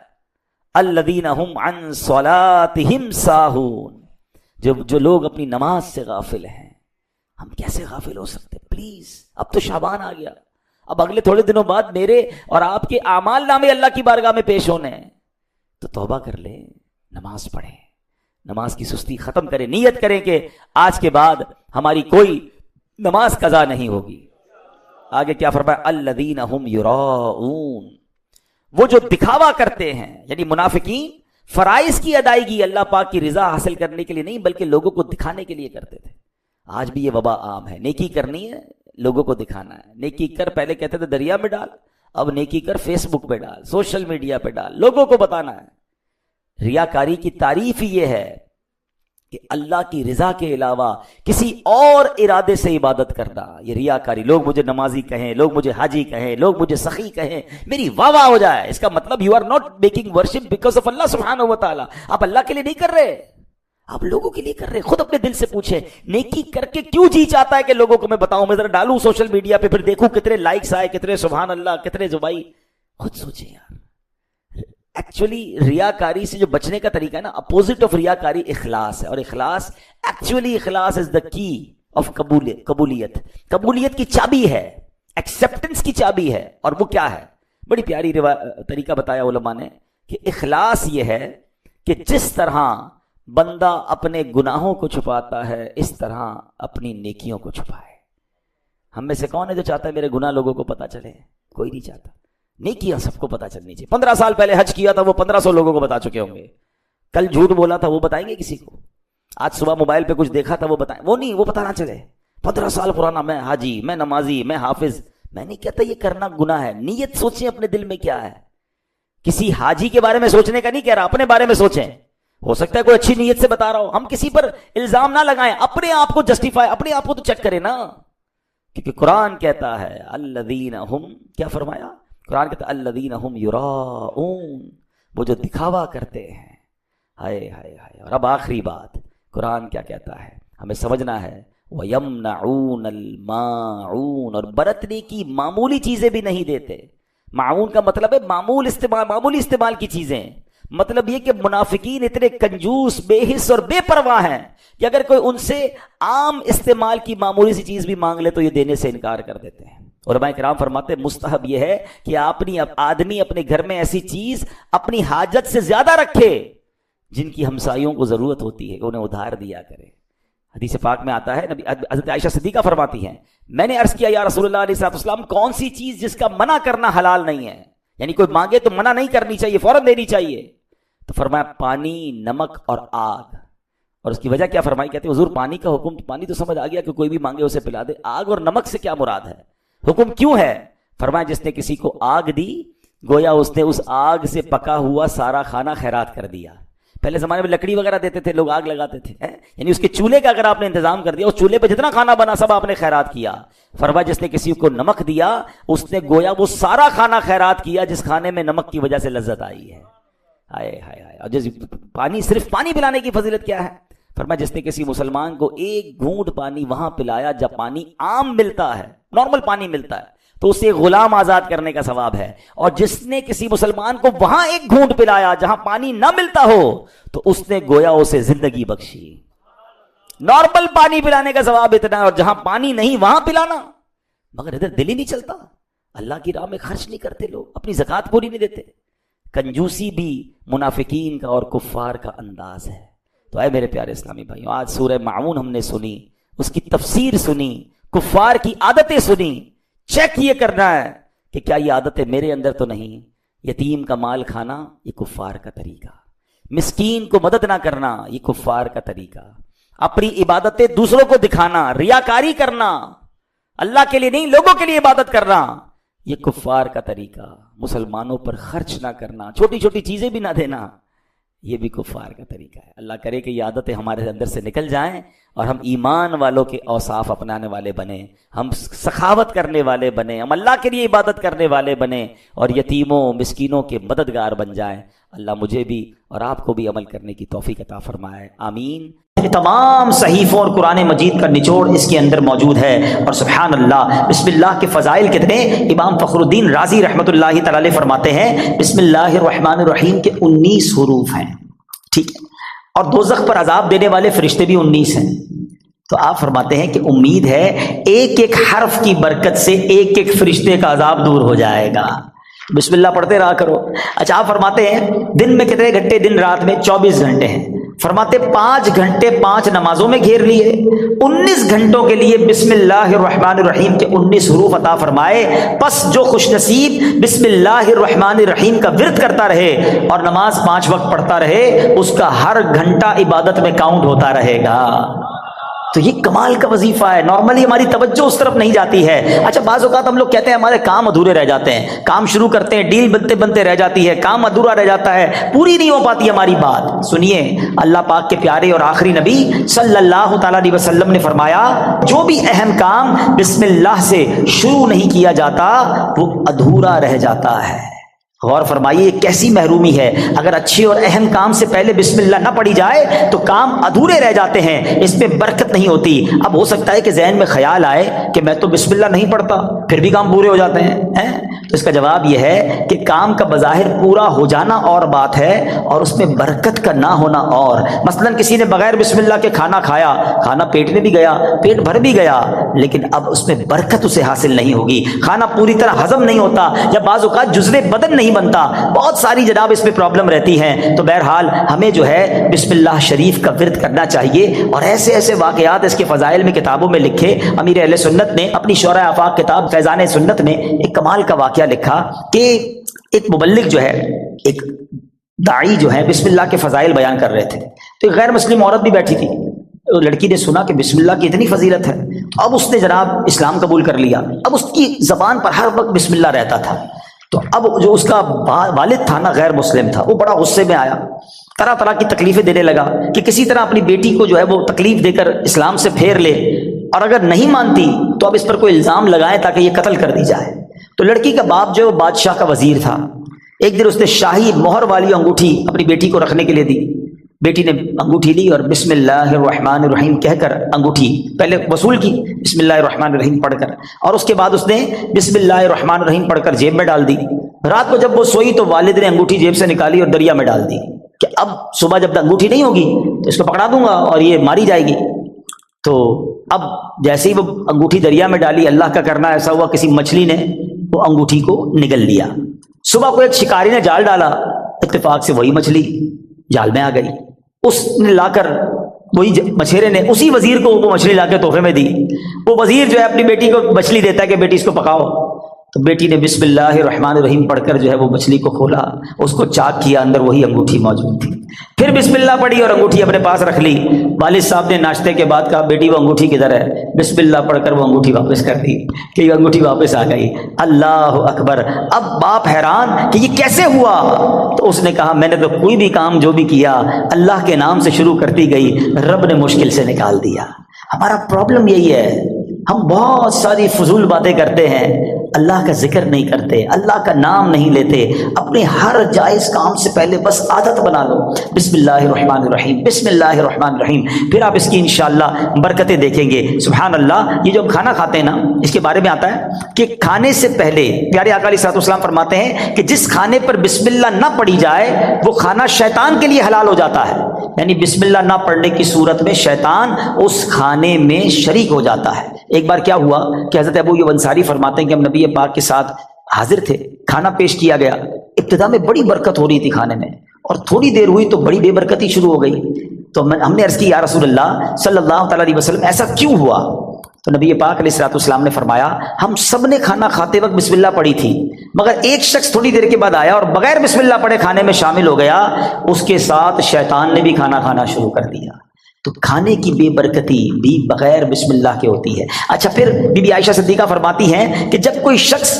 الذین هم عن صلاتهم ساہون، جو لوگ اپنی نماز سے غافل ہیں۔ ہم کیسے غافل ہو سکتے؟ پلیز، اب تو شعبان آ گیا، اب اگلے تھوڑے دنوں بعد میرے اور آپ کے اعمال نامے اللہ کی بارگاہ میں پیش ہونے ہیں، تو توبہ کر لیں، نماز پڑھیں، نماز کی سستی ختم کریں، نیت کریں کہ آج کے بعد ہماری کوئی نماز قضا نہیں ہوگی۔ آگے کیا فرمایا؟ الذین هم یراؤون، وہ جو دکھاوا کرتے ہیں، یعنی منافقین فرائض کی ادائیگی اللہ پاک کی رضا حاصل کرنے کے لیے نہیں بلکہ لوگوں کو دکھانے کے لیے کرتے تھے۔ آج بھی یہ وبا عام ہے، نیکی کرنی ہے لوگوں کو دکھانا ہے، نیکی کر، پہلے کہتے تھے دریا میں ڈال، اب نیکی کر فیس بک پہ ڈال، سوشل میڈیا پہ ڈال، لوگوں کو بتانا ہے۔ ریاکاری کی تعریف ہی یہ ہے کہ اللہ کی رضا کے علاوہ کسی اور ارادے سے عبادت کرنا، یہ ریاکاری۔ لوگ مجھے نمازی کہیں، لوگ مجھے حاجی کہیں، لوگ مجھے سخی کہیں، میری واہ واہ ہو جائے، اس کا مطلب you are not making worship because of اللہ سبحانہ و تعالی۔ آپ اللہ کے لیے نہیں کر رہے، آپ لوگوں کے لیے کر رہے۔ خود اپنے دل سے پوچھیں، نیکی کر کے کیوں جی چاہتا ہے کہ لوگوں کو میں بتاؤں، میں ذرا ڈالوں سوشل میڈیا پہ، پھر دیکھوں کتنے لائکس آئے، کتنے سبحان اللہ، کتنے زبائی۔ خود سوچیں یار، ایکچولی ریاکاری سے جو بچنے کا طریقہ ہے نا، اپوزٹ آف ریاکاری اخلاص ہے، اور اخلاص ایکچولی اخلاص از دا کی آف قبولیت، قبولیت کی چابی ہے، ایکسپٹنس کی چابی ہے۔ اور وہ کیا ہے؟ بڑی پیاری طریقہ بتایا علماء نے کہ اخلاص یہ ہے کہ جس طرح بندہ اپنے گناہوں کو چھپاتا ہے اس طرح اپنی نیکیوں کو چھپائے۔ ہم میں سے کون ہے جو چاہتا ہے میرے گناہ لوگوں کو پتا چلے؟ کوئی نہیں چاہتا۔ نیکیاں سب کو پتا چلنی چاہیے۔ 15 سال پہلے حج کیا تھا وہ 1500 لوگوں کو بتا چکے ہوں گے، کل جھوٹ بولا تھا وہ بتائیں گے کسی کو، آج صبح موبائل پہ کچھ دیکھا تھا وہ بتائیں، وہ نہیں، وہ پتا نہ چلے۔ 15 سال پرانا میں حاجی، میں نمازی، میں حافظ۔ میں نہیں کہتا یہ کرنا گناہ ہے، نیت سوچیں اپنے دل میں کیا ہے۔ کسی حاجی کے بارے میں سوچنے کا نہیں کہہ رہا، اپنے بارے میں سوچیں۔ ہو سکتا ہے کوئی اچھی نیت سے بتا رہا ہو، ہم کسی پر الزام نہ لگائیں، اپنے آپ کو جسٹیفائی، اپنے آپ کو تو چیک کریں نا، کیونکہ قرآن کہتا ہے الذین ہم، کیا فرمایا؟ قرآن کہتا ہے الذین ہم یراؤون، وہ جو دکھاوا کرتے ہیں۔ ہائے ہائے ہائے۔ اور اب آخری بات قرآن کیا کہتا ہے، ہمیں سمجھنا ہے، وَيَمْنَعُونَ الْمَاعُونَ، اور برتنے کی معمولی چیزیں بھی نہیں دیتے۔ معون کا مطلب ہے معمولی استعمال کی چیزیں۔ مطلب یہ کہ منافقین اتنے کنجوس، بے حس اور بے پرواہ ہیں کہ اگر کوئی ان سے عام استعمال کی معمولی سی چیز بھی مانگ لے تو یہ دینے سے انکار کر دیتے ہیں۔ علماء کرام فرماتے ہیں مستحب یہ ہے کہ آدمی اپنے گھر میں ایسی چیز اپنی حاجت سے زیادہ رکھے جن کی ہمسایوں کو ضرورت ہوتی ہے، انہیں ادھار دیا کرے۔ حدیث پاک میں آتا ہے، نبی حضرت عائشہ صدیقہ فرماتی ہیں، میں نے عرض کیا یا رسول اللہ علیہ السلام، کون سی چیز جس کا منع کرنا حلال نہیں ہے، یعنی کوئی مانگے تو منع نہیں کرنی چاہیے، فوراً دینی چاہیے؟ تو فرمایا پانی، نمک اور آگ۔ اور اس کی وجہ کیا فرمائی؟ کہتے ہیں حضور پانی کا حکم، پانی تو سمجھ آ گیا کہ کوئی بھی مانگے اسے پلا دے، آگ اور نمک سے کیا مراد ہے؟ حکم کیوں ہے؟ فرمایا جس نے کسی کو آگ دی گویا اس نے اس آگ سے پکا ہوا سارا کھانا خیرات کر دیا۔ پہلے زمانے میں لکڑی وغیرہ دیتے تھے، لوگ آگ لگاتے تھے، یعنی اس کے چولہے کا اگر آپ نے انتظام کر دیا، اس چولہے پہ جتنا کھانا بنا سب آپ نے خیرات کیا۔ فرمایا جس نے کسی کو نمک دیا اس نے گویا وہ سارا کھانا خیرات کیا جس کھانے میں نمک کی وجہ سے لذت آئی ہے۔ ہائے ہائے ہائے۔ اور جس پانی، صرف پانی پلانے کی فضیلت کیا ہے؟ فرمایا جس نے کسی مسلمان کو ایک گھونٹ پانی وہاں پلایا جب پانی عام ملتا ہے، نارمل پانی ملتا ہے، تو اسے غلام آزاد کرنے کا ثواب ہے۔ اور جس نے کسی مسلمان کو وہاں ایک گھونٹ پلایا جہاں پانی نہ ملتا ہو تو اس نے گویا اسے زندگی بخشی۔ نارمل پانی پلانے کا ثواب اتنا ہے، اور جہاں پانی نہیں وہاں پلانا۔ مگر ادھر دل ہی نہیں چلتا، اللہ کی راہ میں خرچ نہیں کرتے لوگ، اپنی زکوٰۃ پوری نہیں دیتے۔ کنجوسی بھی منافقین کا اور کفار کا انداز ہے۔ تو اے میرے پیارے اسلامی بھائیوں، آج سورہ معون ہم نے سنی، اس کی تفسیر سنی، کفار کی عادتیں سنی۔ چیک یہ کرنا ہے کہ کیا یہ عادتیں میرے اندر تو نہیں؟ یتیم کا مال کھانا یہ کفار کا طریقہ، مسکین کو مدد نہ کرنا یہ کفار کا طریقہ، اپنی عبادتیں دوسروں کو دکھانا، ریاکاری کرنا، اللہ کے لیے نہیں لوگوں کے لیے عبادت کرنا یہ کفار کا طریقہ، مسلمانوں پر خرچ نہ کرنا، چھوٹی چھوٹی چیزیں بھی نہ دینا یہ بھی کفار کا طریقہ ہے۔ اللہ کرے کہ یہ عادتیں ہمارے اندر سے نکل جائیں اور ہم ایمان والوں کے اوصاف اپنانے والے بنیں، ہم سخاوت کرنے والے بنیں، ہم اللہ کے لیے عبادت کرنے والے بنیں اور یتیموں مسکینوں کے مددگار بن جائیں۔ اللہ مجھے بھی اور آپ کو بھی عمل کرنے کی توفیق عطا فرمائے، آمین۔ تمام صحیفوں اور قرآن مجید کا نچوڑ اس کے اندر موجود ہے، اور سبحان اللہ بسم اللہ کے فضائل کتنے۔ امام فخر الدین رازی رحمۃ اللہ تعالی علیہ فرماتے ہیں بسم اللہ الرحمن الرحیم کے 19 حروف ہیں، ٹھیک ہے، اور دوزخ پر عذاب دینے والے فرشتے بھی 19 ہیں۔ تو آپ فرماتے ہیں کہ امید ہے ایک ایک حرف کی برکت سے ایک ایک فرشتے کا عذاب دور ہو جائے گا۔ بسم اللہ پڑھتے رہا کرو۔ اچھا آپ فرماتے ہیں دن میں کتنے گھنٹے؟ دن رات میں 24 گھنٹے ہیں۔ فرماتے 5 گھنٹے 5 نمازوں میں گھیر لیے، 19 گھنٹوں کے لیے بسم اللہ الرحمن الرحیم کے 19 حروف عطا فرمائے۔ پس جو خوش نصیب بسم اللہ الرحمن الرحیم کا ورد کرتا رہے اور نماز 5 وقت پڑھتا رہے، اس کا ہر گھنٹہ عبادت میں کاؤنٹ ہوتا رہے گا۔ تو یہ کمال کا وظیفہ ہے، نارملی ہماری توجہ اس طرف نہیں جاتی ہے۔ اچھا بعض اوقات ہم لوگ کہتے ہیں ہمارے کام ادھورے رہ جاتے ہیں، کام شروع کرتے ہیں ڈیل بنتے بنتے رہ جاتی ہے، کام ادھورا رہ جاتا ہے، پوری نہیں ہو پاتی ہماری بات۔ سنیے اللہ پاک کے پیارے اور آخری نبی صلی اللہ تعالیٰ علیہ وسلم نے فرمایا جو بھی اہم کام بسم اللہ سے شروع نہیں کیا جاتا وہ ادھورا رہ جاتا ہے۔ غور فرمائیے یہ کیسی محرومی ہے، اگر اچھے اور اہم کام سے پہلے بسم اللہ نہ پڑھی جائے تو کام ادھورے رہ جاتے ہیں، اس میں برکت نہیں ہوتی۔ اب ہو سکتا ہے کہ ذہن میں خیال آئے کہ میں تو بسم اللہ نہیں پڑھتا پھر بھی کام پورے ہو جاتے ہیں، تو اس کا جواب یہ ہے کہ کام کا بظاہر پورا ہو جانا اور بات ہے اور اس میں برکت کا نہ ہونا اور۔ مثلا کسی نے بغیر بسم اللہ کے کھانا کھایا، کھانا پیٹ میں بھی گیا، پیٹ بھر بھی گیا، لیکن اب اس میں برکت اسے حاصل نہیں ہوگی، کھانا پوری طرح ہضم نہیں ہوتا، یا بعض اوقات جزو بدن نہیں بنتا، بہت ساری جناب اس میں پرابلم رہتی ہیں۔ تو بہرحال ہمیں جو ہے بسم اللہ شریف کا ورد کرنا چاہیے، اور ایسے ایسے واقعات اس کے فضائل میں کتابوں میں لکھے۔ امیر اہل سنت نے اپنی شورۂ آفاق کتاب فیضان سنت میں ایک کمال کا واقعہ لکھا کہ ایک مبلغ جو ہے، ایک داعی جو ہے بسم اللہ کے فضائل بیان کر رہے تھے، تو ایک غیر مسلم عورت بھی بیٹھی تھی۔ لڑکی نے سنا کہ بسم اللہ کی اتنی فضیلت ہے، اب اس نے جناب اسلام قبول کر لیا، اب اس کی زبان پر ہر وقت بسم اللہ رہتا تھا۔ تو اب جو اس کا والد تھا نا غیر مسلم تھا، وہ بڑا غصے میں آیا، طرح طرح کی تکلیفیں دینے لگا کہ کسی طرح اپنی بیٹی کو جو ہے وہ تکلیف دے کر اسلام سے پھیر لے، اور اگر نہیں مانتی تو اب اس پر کوئی الزام لگائے تاکہ یہ قتل کر دی جائے۔ تو لڑکی کا باپ جو بادشاہ کا وزیر تھا، ایک دن اس نے شاہی مہر والی انگوٹھی اپنی بیٹی کو رکھنے کے لیے دی۔ بیٹی نے انگوٹھی لی اور بسم اللہ الرحمن الرحیم کہہ کر انگوٹھی پہلے وصول کی، بسم اللہ الرحمن الرحیم پڑھ کر، اور اس کے بعد اس نے بسم اللہ الرحمن الرحیم پڑھ کر جیب میں ڈال دی۔ رات کو جب وہ سوئی تو والد نے انگوٹھی جیب سے نکالی اور دریا میں ڈال دی کہ اب صبح جب انگوٹھی نہیں ہوگی تو اس کو پکڑا دوں گا اور یہ ماری جائے گی۔ تو اب جیسے ہی وہ انگوٹھی دریا میں ڈالی، اللہ کا کرنا ایسا ہوا کسی مچھلی نے وہ انگوٹھی کو نگل لیا۔ صبح کو ایک شکاری نے جال ڈالا، اتفاق سے وہی مچھلی جال میں آ گئی، اس نے لا کر وہی مچھیرے نے اسی وزیر کو وہ مچھلی لا کے تحفے میں دی۔ وہ وزیر جو ہے اپنی بیٹی کو مچھلی دیتا ہے کہ بیٹی اس کو پکاؤ، تو بیٹی نے بسم اللہ الرحمن الرحیم پڑھ کر جو ہے وہ مچھلی کو کھولا، اس کو چاک کیا، اندر وہی انگوٹھی موجود تھی۔ پھر بسم اللہ پڑھی اور انگوٹھی اپنے پاس رکھ لی۔ والد صاحب نے ناشتے کے بعد کہا بیٹی وہ انگوٹھی کدھر ہے؟ بسم اللہ پڑھ کر وہ انگوٹھی واپس کر دی کہ یہ انگوٹھی واپس آ گئی۔ اللہ اکبر! اب باپ حیران کہ یہ کیسے ہوا؟ تو اس نے کہا میں نے تو کوئی بھی کام جو بھی کیا اللہ کے نام سے شروع کرتی گئی، رب نے مشکل سے نکال دیا۔ ہمارا پرابلم یہی ہے، ہم بہت ساری فضول باتیں کرتے ہیں، اللہ کا ذکر نہیں کرتے، اللہ کا نام نہیں لیتے۔ اپنے ہر جائز کام سے پہلے بس عادت بنا لو بسم اللہ الرحمن الرحیم، بسم اللہ الرحمن الرحیم، پھر آپ اس کی انشاءاللہ برکتیں دیکھیں گے۔ سبحان اللہ! یہ جو کھانا کھاتے ہیں نا، اس کے بارے میں آتا ہے کہ کھانے سے پہلے پیارے آقا علیہ الصلوۃ والسلام فرماتے ہیں کہ جس کھانے پر بسم اللہ نہ پڑھی جائے وہ کھانا شیطان کے لیے حلال ہو جاتا ہے، یعنی بسم اللہ نہ پڑھنے کی صورت میں شیطان اس کھانے میں شریک ہو جاتا ہے۔ ایک بار کیا ہوا کہ حضرت ابو ایوب انصاری فرماتے ہیں کہ ہم نبی پاک کے ساتھ حاضر تھے، کھانا پیش کیا گیا، ابتدا میں بڑی برکت ہو رہی تھی کھانے میں، اور تھوڑی دیر ہوئی تو بڑی بے برکتی شروع ہو گئی۔ تو ہم نے عرض کی یا رسول اللہ صلی اللہ تعالیٰ علیہ وسلم ایسا کیوں ہوا؟ تو نبی پاک علیہ الصلوۃ والسلام نے فرمایا ہم سب نے کھانا کھاتے وقت بسم اللہ پڑھی تھی، مگر ایک شخص تھوڑی دیر کے بعد آیا اور بغیر بسم اللہ پڑھے کھانے میں شامل ہو گیا، اس کے ساتھ شیطان نے بھی کھانا کھانا شروع کر دیا۔ تو کھانے کی بے برکتی بھی بغیر بسم اللہ کے ہوتی ہے۔ اچھا پھر بی بی عائشہ صدیقہ فرماتی ہیں کہ جب کوئی شخص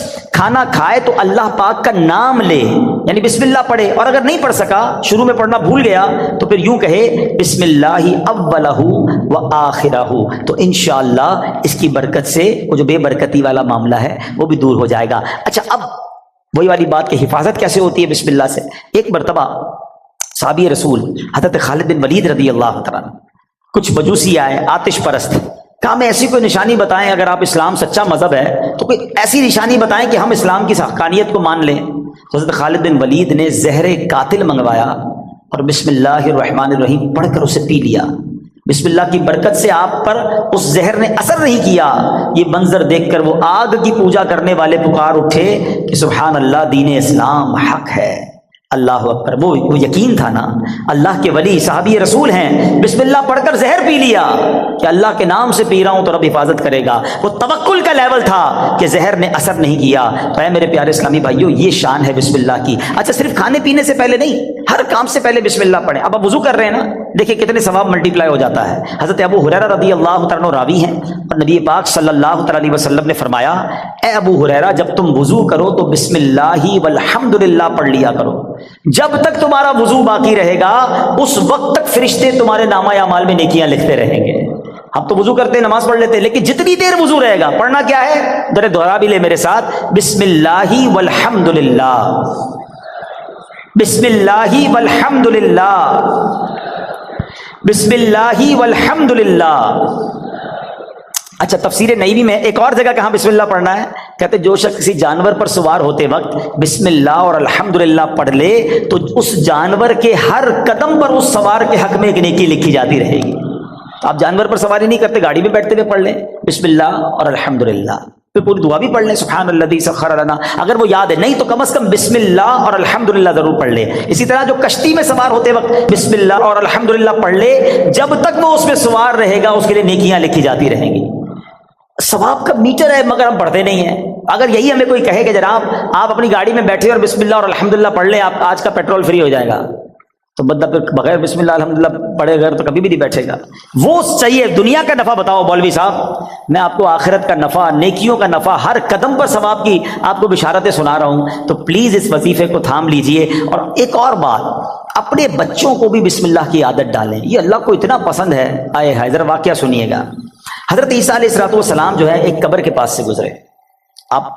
کھانا کھائے تو اللہ پاک کا نام لے، یعنی بسم اللہ پڑھے، اور اگر نہیں پڑھ سکا، شروع میں پڑھنا بھول گیا، تو پھر یوں کہے بسم اللہ اولہ و آخرہ، تو انشاءاللہ اس کی برکت سے وہ جو بے برکتی والا معاملہ ہے وہ بھی دور ہو جائے گا۔ اچھا، اب وہی والی بات کہ حفاظت کیسے ہوتی ہے بسم اللہ سے۔ ایک مرتبہ صحابی رسول حضرت خالد بن ولید رضی اللہ تعالیٰ، کچھ مجوسی آئے آتش پرست، کہا ہمیں ایسی کوئی نشانی بتائیں، اگر آپ اسلام سچا مذہب ہے تو کوئی ایسی نشانی بتائیں کہ ہم اسلام کی حقانیت کو مان لیں۔ حضرت خالد بن ولید نے زہر قاتل منگوایا اور بسم اللہ الرحمن الرحیم پڑھ کر اسے پی لیا۔ بسم اللہ کی برکت سے آپ پر اس زہر نے اثر نہیں کیا۔ یہ منظر دیکھ کر وہ آگ کی پوجا کرنے والے پکار اٹھے کہ سبحان اللہ، دین اسلام حق ہے، اللہ اکبر۔ وہ یقین تھا نا، اللہ کے ولی صحابی رسول ہیں، بسم اللہ پڑھ کر زہر پی لیا کہ اللہ کے نام سے پی رہا ہوں تو رب حفاظت کرے گا۔ وہ توکل کا لیول تھا کہ زہر نے اثر نہیں کیا۔ تو اے میرے پیارے اسلامی بھائیو، یہ شان ہے بسم اللہ کی۔ اچھا، صرف کھانے پینے سے پہلے نہیں، ہر کام سے پہلے بسم اللہ پڑھیں۔ اب آپ وضو کر رہے ہیں نا، دیکھیں کتنے ثواب ملٹیپلائی ہو جاتا ہے۔ حضرت ابو ہریرہ رضی اللہ تعالیٰ عنہ راوی ہیں، اور نبی پاک صلی اللہ تعالیٰ علیہ وسلم نے فرمایا، اے ابو ہریرہ، جب تم وضو کرو تو بسم اللہ والحمدللہ پڑھ لیا کرو۔ جب تک تمہارا وضو باقی رہے گا اس وقت تک فرشتے تمہارے نامہ اعمال میں نیکیاں لکھتے رہیں گے۔ ہم تو وضو کرتے ہیں، نماز پڑھ لیتے ہیں، لیکن جتنی دیر وضو رہے گا پڑھنا کیا ہے، ذرا دوہرا بھی لے میرے ساتھ، بسم اللہ والحمدللہ، بسم اللہ والحمدللہ، بسم اللہ والحمدللہ۔ اچھا، تفسیر نعیمی میں ایک اور جگہ کہاں بسم اللہ پڑھنا ہے، کہتے جو شخص کسی جانور پر سوار ہوتے وقت بسم اللہ اور الحمدللہ پڑھ لے تو اس جانور کے ہر قدم پر اس سوار کے حق میں ایک نیکی لکھی جاتی رہے گی۔ آپ جانور پر سواری نہیں کرتے، گاڑی میں بیٹھتے ہوئے پڑھ لیں بسم اللہ اور الحمدللہ، پھر پوری دعا بھی پڑھ لیں سبحان الذی سخر لنا، اگر وہ یاد ہے، نہیں تو کم از کم بسم اللہ اور الحمدللہ ضرور پڑھ لیں۔ اسی طرح جو کشتی میں سوار ہوتے وقت بسم اللہ اور الحمدللہ پڑھ لے، جب تک وہ اس میں سوار رہے گا اس کے لیے نیکیاں لکھی جاتی رہیں گی۔ ثواب کا میٹر ہے مگر ہم پڑھتے نہیں ہیں۔ اگر یہی ہمیں کوئی کہے کہ جناب آپ اپنی گاڑی میں بیٹھے اور بسم اللہ اور الحمدللہ پڑھ لیں، آپ آج کا پیٹرول فری ہو جائے گا، تو بندہ پھر بغیر بسم اللہ الحمدللہ پڑھے گا تو کبھی بھی نہیں بیٹھے گا۔ وہ چاہیے دنیا کا نفع بتاؤ مولوی صاحب، میں آپ کو آخرت کا نفع، نیکیوں کا نفع، ہر قدم پر ثواب کی آپ کو بشارتیں سنا رہا ہوں، تو پلیز اس وظیفے کو تھام لیجئے۔ اور ایک اور بات، اپنے بچوں کو بھی بسم اللہ کی عادت ڈالیں، یہ اللہ کو اتنا پسند ہے۔ آئے ہائے، ذرا واقعہ سنیے گا۔ حضرت عیسیٰ علیہ السلام جو ہے ایک قبر کے پاس سے گزرے، آپ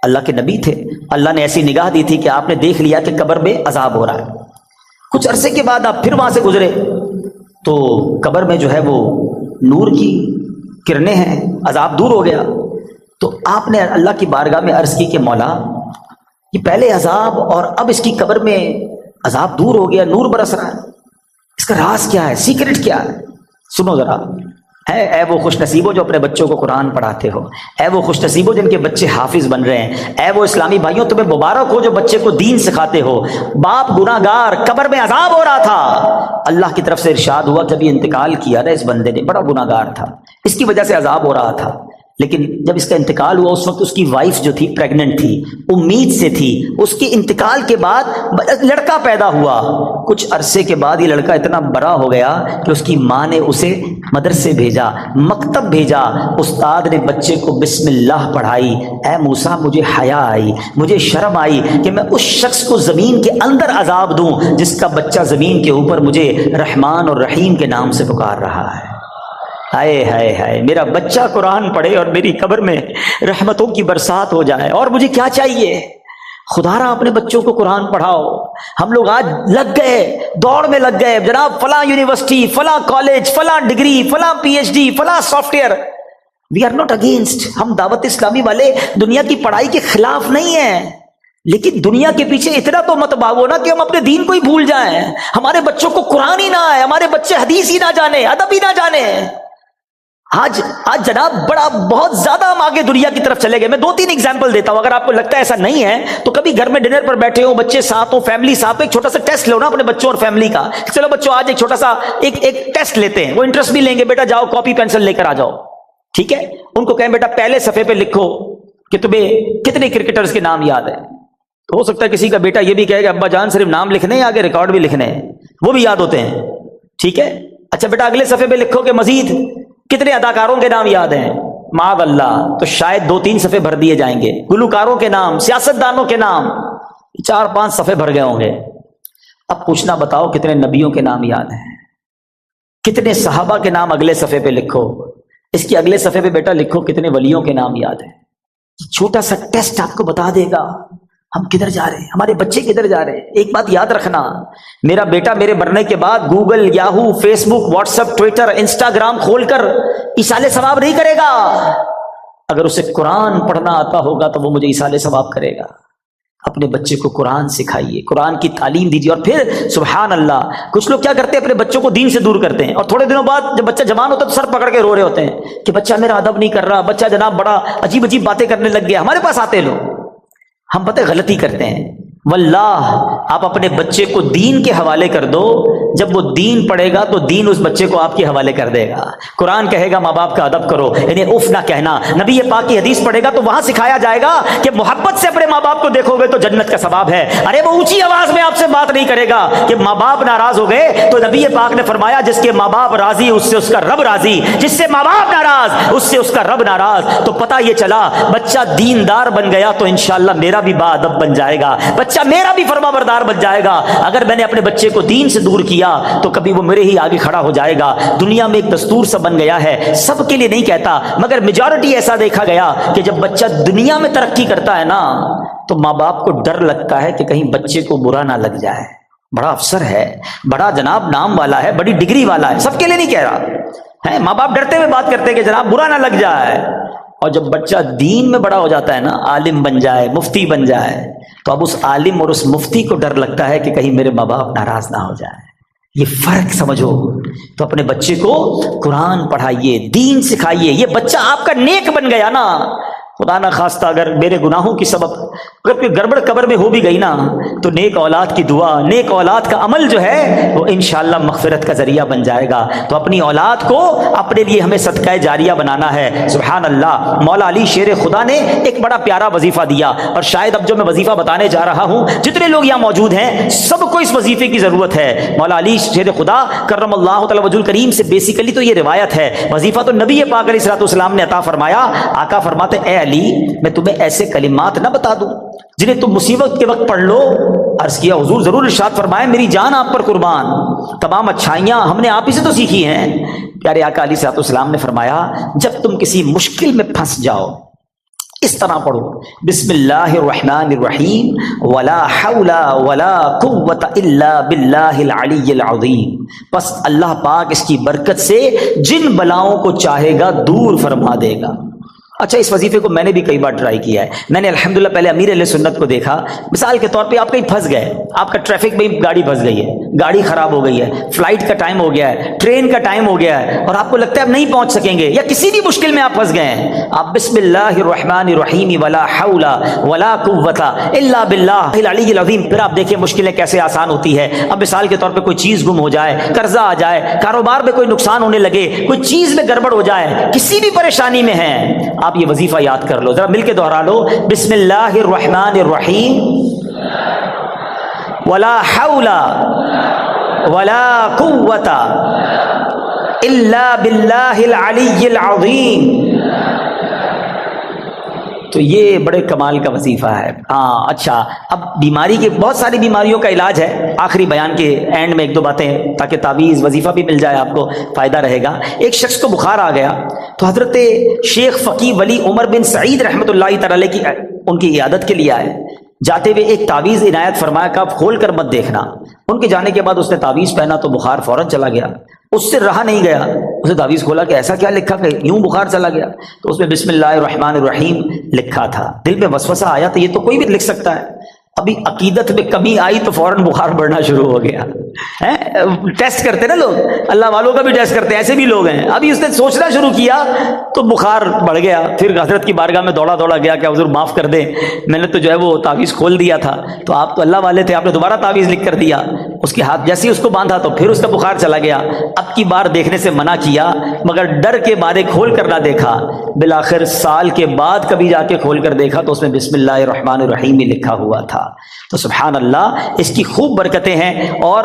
اللہ کے نبی تھے، اللہ نے ایسی نگاہ دی تھی کہ آپ نے دیکھ لیا کہ قبر میں عذاب ہو رہا ہے۔ کچھ عرصے کے بعد آپ پھر وہاں سے گزرے تو قبر میں جو ہے وہ نور کی کرنیں ہیں، عذاب دور ہو گیا۔ تو آپ نے اللہ کی بارگاہ میں عرض کی کہ مولا، یہ پہلے عذاب اور اب اس کی قبر میں عذاب دور ہو گیا، نور برس رہا ہے، اس کا راز کیا ہے، سیکرٹ کیا ہے؟ سنو ذرا۔ اے وہ خوش نصیبوں جو اپنے بچوں کو قرآن پڑھاتے ہو، اے وہ خوش نصیبوں جن کے بچے حافظ بن رہے ہیں، اے وہ اسلامی بھائیوں تمہیں مبارک ہو جو بچے کو دین سکھاتے ہو۔ باپ گناہ گار، قبر میں عذاب ہو رہا تھا، اللہ کی طرف سے ارشاد ہوا جب یہ انتقال کیا نا اس بندے نے، بڑا گناہ گار تھا، اس کی وجہ سے عذاب ہو رہا تھا، لیکن جب اس کا انتقال ہوا اس وقت اس کی وائف جو تھی پریگننٹ تھی، امید سے تھی، اس کے انتقال کے بعد لڑکا پیدا ہوا۔ کچھ عرصے کے بعد یہ لڑکا اتنا بڑا ہو گیا کہ اس کی ماں نے اسے مدرسے بھیجا، مکتب بھیجا، استاد نے بچے کو بسم اللہ پڑھائی۔ اے موسیٰ، مجھے حیا آئی، مجھے شرم آئی کہ میں اس شخص کو زمین کے اندر عذاب دوں جس کا بچہ زمین کے اوپر مجھے رحمان اور رحیم کے نام سے پکار رہا ہے۔ ہائے ہائے ہائے، میرا بچہ قرآن پڑھے اور میری قبر میں رحمتوں کی برسات ہو جائے، اور مجھے کیا چاہیے؟ خدا را اپنے بچوں کو قرآن پڑھاؤ۔ ہم لوگ آج لگ گئے، دوڑ میں لگ گئے، جناب فلاں یونیورسٹی، فلاں کالج، فلاں ڈگری، فلاں پی ایچ ڈی، فلاں software. We are not against, ہم دعوت اسلامی والے دنیا کی پڑھائی کے خلاف نہیں ہیں، لیکن دنیا کے پیچھے اتنا تو مت بھاگو نا کہ ہم اپنے دین کو ہی بھول جائیں، ہمارے بچوں کو قرآن ہی نہ آئے، ہمارے بچے حدیث ہی نہ جانے، ادب ہی نہ جانے۔ آج جناب بہت زیادہ ہم آگے دنیا کی طرف چلے گئے۔ میں 2-3 ایگزامپل دیتا ہوں، اگر آپ کو لگتا ہے ایسا نہیں ہے تو کبھی گھر میں ڈنر پر بیٹھے ہو، بچے ساتھ ہوں، فیملی ساتھ، ایک چھوٹا سا ٹیسٹ لو نا اپنے بچوں اور فیملی کا۔ چلو بچوں آج ایک چھوٹا سا ایک ٹیسٹ لیتے ہیں، وہ انٹرسٹ بھی لیں گے، بیٹا جاؤ کاپی پینسل لے کر آ جاؤ، ٹھیک ہے؟ ان کو کہیں بیٹا پہلے صفحے پہ لکھو کہ تمہیں کتنے کرکٹرز کے نام یاد ہیں۔ تو ہو سکتا ہے کسی کا بیٹا یہ بھی کہے کہ ابا جان صرف نام لکھنے ہیں، آگے ریکارڈ بھی لکھنے ہیں، وہ بھی یاد ہوتے ہیں، ٹھیک ہے؟ اچھا بیٹا اگلے صفحے پہ لکھو کہ مزید کتنے اداکاروں کے نام یاد ہیں، معاذ اللہ، تو شاید 2-3 صفحے بھر دیے جائیں گے، گلوکاروں کے نام، سیاستدانوں کے نام 4-5 صفحے بھر گئے ہوں گے۔ اب پوچھنا بتاؤ کتنے نبیوں کے نام یاد ہیں، کتنے صحابہ کے نام اگلے صفحے پہ لکھو، اس کی اگلے صفحے پہ بیٹا لکھو کتنے ولیوں کے نام یاد ہیں۔ چھوٹا سا ٹیسٹ آپ کو بتا دے گا ہم کدھر جا رہے ہیں، ہمارے بچے کدھر جا رہے ہیں۔ ایک بات یاد رکھنا، میرا بیٹا میرے مرنے کے بعد گوگل، یاہو، فیس بک، واٹس ایپ، ٹویٹر، انسٹاگرام کھول کر ایصال ثواب نہیں کرے گا۔ اگر اسے قرآن پڑھنا آتا ہوگا تو وہ مجھے ایصال ثواب کرے گا۔ اپنے بچے کو قرآن سکھائیے، قرآن کی تعلیم دیجیے۔ اور پھر سبحان اللہ، کچھ لوگ کیا کرتے ہیں، اپنے بچوں کو دین سے دور کرتے ہیں، اور تھوڑے دنوں بعد جب بچہ جوان ہوتا ہے تو سر پکڑ کے رو رہے ہوتے ہیں کہ بچہ میرا ادب نہیں کر رہا، بچہ جناب بڑا عجیب عجیب باتیں کرنے لگ گیا۔ ہمارے پاس آتے لوگ، ہم پتہ غلطی کرتے ہیں۔ واللہ آپ اپنے بچے کو دین کے حوالے کر دو، جب وہ دین پڑھے گا تو دین اس بچے کو آپ کے حوالے کر دے گا۔ قرآن کہے گا ماں باپ کا ادب کرو، یعنی اف نہ کہنا۔ نبی پاک کی حدیث پڑھے گا تو وہاں سکھایا جائے گا کہ محبت سے اپنے ماں باپ کو دیکھو گے تو جنت کا ثواب ہے۔ ارے وہ اونچی آواز میں آپ سے بات نہیں کرے گا کہ ماں باپ ناراض ہو گئے، تو نبی پاک نے فرمایا جس کے ماں باپ راضی اس سے اس کا رب راضی، جس سے ماں باپ ناراض اس سے اس کا رب ناراض۔ تو پتہ یہ چلا بچہ دیندار بن گیا تو انشاءاللہ میرا بھی با ادب بن جائے گا، بچہ میرا بھی فرما بردار بن جائے گا۔ اگر میں نے اپنے بچے کو دین سے دور کیا تو کبھی وہ میرے ہی آگے کھڑا ہو جائے گا۔ دنیا میں ایک دستور سا بن گیا ہے، سب کے لیے نہیں کہتا مگر میجورٹی ایسا دیکھا گیا کہ جب بچہ دنیا میں ترقی کرتا ہے نا تو ماں باپ کو ڈر لگتا ہے کہ کہیں بچے کو برا نہ لگ جائے، بڑا افسر ہے، بڑا جناب نام والا ہے، بڑی ڈگری والا ہے، سب کے لیے نہیں کہہ رہا ہے، ماں باپ ڈرتے ہوئے بات کرتے ہیں کہ جناب برا نہ لگ جائے۔ اور جب بچہ دین میں بڑا ہو جاتا ہے نا، عالم بن جائے، مفتی بن جائے، تو اب اس عالم اور اس مفتی کو ڈر لگتا ہے کہ کہیں میرے ماں باپ ناراض نہ ہو جائے۔ یہ فرق سمجھو۔ تو اپنے بچے کو قرآن پڑھائیے، دین سکھائیے۔ یہ بچہ آپ کا نیک بن گیا نا، خدا نہ خواستہ اگر میرے گناہوں کی سبب اگر کوئی گڑبڑ قبر میں ہو بھی گئی نا تو نیک اولاد کی دعا، نیک اولاد کا عمل جو ہے وہ انشاءاللہ مغفرت کا ذریعہ بن جائے گا۔ تو اپنی اولاد کو اپنے لیے ہمیں صدقہ جاریہ بنانا ہے۔ سبحان اللہ، مولا علی شیر خدا نے ایک بڑا پیارا وظیفہ دیا، اور شاید اب جو میں وظیفہ بتانے جا رہا ہوں جتنے لوگ یہاں موجود ہیں سب کو اس وظیفے کی ضرورت ہے۔ مولا علی شیر خدا کرم اللہ تعالی وجہ الکریم سے بیسیکلی تو یہ روایت ہے، وظیفہ تو نبی پاک علیہ الصلوۃ والسلام نے عطا فرمایا۔ آقا فرماتے اے علی میں تمہیں ایسے کلمات نہ بتا دوں جنہیں تم مصیبت کے وقت پڑھ لو؟ عرض کیا حضور ضرور، ارشاد فرمائے میری جان آپ پر قربان، تمام اچھائیاں ہم نے آپ ہی سے تو سیکھی ہیں۔ پیارے آقا علیہ الصلوۃ والسلام نے فرمایا جب تم کسی مشکل میں پھنس جاؤ اس طرح پڑھو، بسم اللہ الرحمن الرحیم ولا حول ولا قوت الا باللہ العلی العظیم۔ بس اللہ پاک اس کی برکت سے جن بلاؤں کو چاہے گا دور فرما دے گا۔ اچھا، اس وظیفے کو میں نے بھی کئی بار ٹرائی کیا ہے۔ میں نے الحمدللہ پہلے امیر اہل سنت کو دیکھا، مثال کے طور پہ آپ کہیں پھنس گئے، آپ کا ٹریفک میں گاڑی پھنس گئی ہے، گاڑی خراب ہو گئی ہے، فلائٹ کا ٹائم ہو گیا ہے، ٹرین کا ٹائم ہو گیا ہے، اور آپ کو لگتا ہے اب نہیں پہنچ سکیں گے، یا کسی بھی مشکل میں آپ پھنس گئے ہیں، آپ بسم اللہ الرحمن الرحیم ولا حول ولا قوت الا باللہ العلی العظیم، پھر آپ دیکھیں مشکلیں کیسے آسان ہوتی ہے۔ اب مثال کے طور پہ کوئی چیز گم ہو جائے، قرضہ آ جائے، کاروبار میں کوئی نقصان ہونے لگے، کوئی چیز میں گڑبڑ ہو جائے، کسی بھی پریشانی میں ہیں، آپ یہ وظیفہ یاد کر لو، ذرا مل کے دہرا لو، بسم اللہ الرحمن الرحیم ولا حول ولا قوت الا باللہ العلی العظیم۔ تو یہ بڑے کمال کا وظیفہ ہے۔ ہاں اچھا، اب بیماری کے بہت ساری بیماریوں کا علاج ہے، آخری بیان کے اینڈ میں ایک دو باتیں تاکہ تعویذ وظیفہ بھی مل جائے، آپ کو فائدہ رہے گا۔ ایک شخص کو بخار آ گیا تو حضرت شیخ فقی ولی عمر بن سعید رحمۃ اللہ تعالی کی ان کی عیادت کے لیے آئے، جاتے ہوئے ایک تعویذ عنایت فرمایا کہ آپ کھول کر مت دیکھنا۔ ان کے جانے کے بعد اس نے تعویذ پہنا تو بخار فوراً چلا گیا، اس سے رہا نہیں گیا، اسے تعویذ کھولا کہ ایسا کیا لکھا کہ یوں بخار چلا گیا، تو اس میں بسم اللہ الرحمن الرحیم لکھا تھا۔ دل میں وسوسہ آیا تو یہ تو کوئی بھی لکھ سکتا ہے، ابھی عقیدت میں کمی آئی تو فوراً بخار بڑھنا شروع ہو گیا۔ ٹیسٹ کرتے نا لوگ، اللہ والوں کا بھی ٹیسٹ کرتے ہیں، ایسے بھی لوگ ہیں۔ ابھی اس نے سوچنا شروع کیا تو بخار بڑھ گیا، پھر حضرت کی بارگاہ میں دوڑا گیا کہ حضور معاف کر دیں، میں نے تو جو ہے وہ تعویذ کھول دیا تھا، تو آپ تو اللہ والے تھے، آپ نے دوبارہ تعویذ لکھ کر دیا۔ اس کے ہاتھ جیسے ہی اس کو باندھا تو پھر اس کا بخار چلا گیا۔ اب کی بار دیکھنے سے منع کیا مگر ڈر کے مارے کھول کر نہ دیکھا، بالآخر سال کے بعد کبھی جا کے کھول کر دیکھا تو اس میں بسم اللہ الرحمن الرحیم ہی لکھا ہوا تھا۔ تو سبحان اللہ، اس کی خوب برکتیں ہیں۔ اور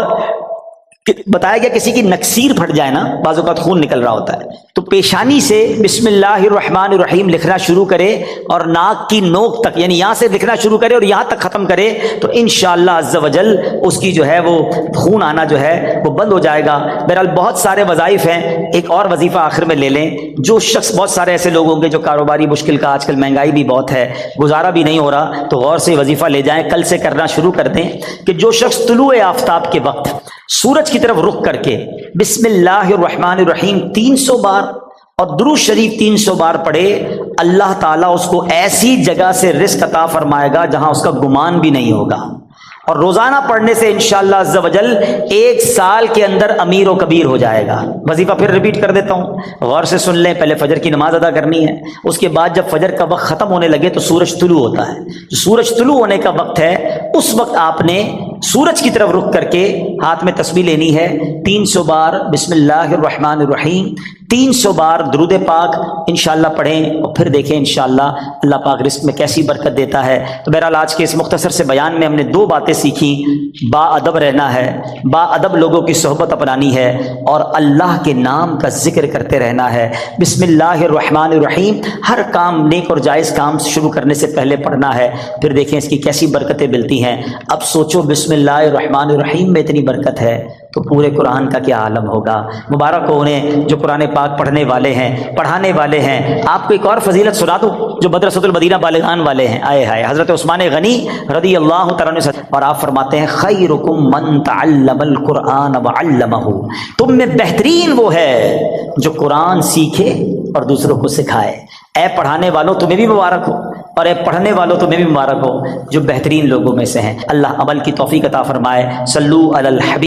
بتایا گیا کسی کی نکسیر پھٹ جائے نا، بعض اوقات خون نکل رہا ہوتا ہے، تو پیشانی سے بسم اللہ الرحمن الرحیم لکھنا شروع کرے اور ناک کی نوک تک، یعنی یہاں سے لکھنا شروع کرے اور یہاں تک ختم کرے، تو انشاءاللہ عز و جل اس کی جو ہے وہ خون آنا جو ہے وہ بند ہو جائے گا۔ بہرحال بہت سارے وظائف ہیں، ایک اور وظیفہ آخر میں لے لیں۔ جو شخص، بہت سارے ایسے لوگ ہوں گے جو کاروباری مشکل کا، آج کل مہنگائی بھی بہت ہے، گزارا بھی نہیں ہو رہا، تو غور سے وظیفہ لے جائیں، کل سے کرنا شروع کر دیں کہ جو شخص طلوع آفتاب کے وقت سورج کی طرف رخ کر کے بسم اللہ الرحمن الرحیم 300 بار اور درود شریف 300 بار پڑھے، اللہ تعالیٰ اس کو ایسی جگہ سے رزق عطا فرمائے گا جہاں اس کا گمان بھی نہیں ہوگا، اور روزانہ پڑھنے سے انشاءاللہ عز و جل 1 سال کے اندر امیر و کبیر ہو جائے گا۔ وظیفہ پھر ریپیٹ کر دیتا ہوں، غور سے سن لیں۔ پہلے فجر کی نماز ادا کرنی ہے، اس کے بعد جب فجر کا وقت ختم ہونے لگے تو سورج طلوع ہوتا ہے، جو سورج طلوع ہونے کا وقت ہے اس وقت آپ نے سورج کی طرف رخ کر کے ہاتھ میں تسبیح لینی ہے، 300 بار بسم اللہ الرحمن الرحیم، 300 بار درود پاک انشاءاللہ پڑھیں، اور پھر دیکھیں انشاءاللہ اللہ پاک رزق میں کیسی برکت دیتا ہے۔ تو بہرحال آج کے اس مختصر سے بیان میں ہم نے 2 باتیں سیکھی۔ با ادب رہنا ہے، با ادب لوگوں کی صحبت اپنانی ہے، اور اللہ کے نام کا ذکر کرتے رہنا ہے۔ بسم اللہ الرحمن الرحیم ہر کام، نیک اور جائز کام شروع کرنے سے پہلے پڑھنا ہے، پھر دیکھیں اس کی کیسی برکتیں ملتی ہیں۔ اب سوچو بسم اللہ الرحمن الرحیم میں اتنی برکت ہے تو پورے قرآن کا کیا عالم ہوگا۔ مبارک ہو انہیں جو قرآن پاک پڑھنے والے ہیں، پڑھانے والے ہیں۔ آپ کو ایک اور فضیلت سنا دوں جو مدرسۃ المدینہ بالغان والے ہیں، آئے ہائے، حضرت عثمان غنی رضی اللہ تعالیٰ عنہ، اور آپ فرماتے ہیں خیرکم من تعلم القرآن وعلمہ، تم میں بہترین وہ ہے جو قرآن سیکھے اور دوسروں کو سکھائے۔ اے پڑھانے والوں تمہیں بھی مبارک ہو، اور اے پڑھنے والوں تمہیں بھی مبارک ہو جو بہترین لوگوں میں سے ہیں۔ اللہ عمل کی توفیق عطا فرمائے۔ صلو علی الحبیب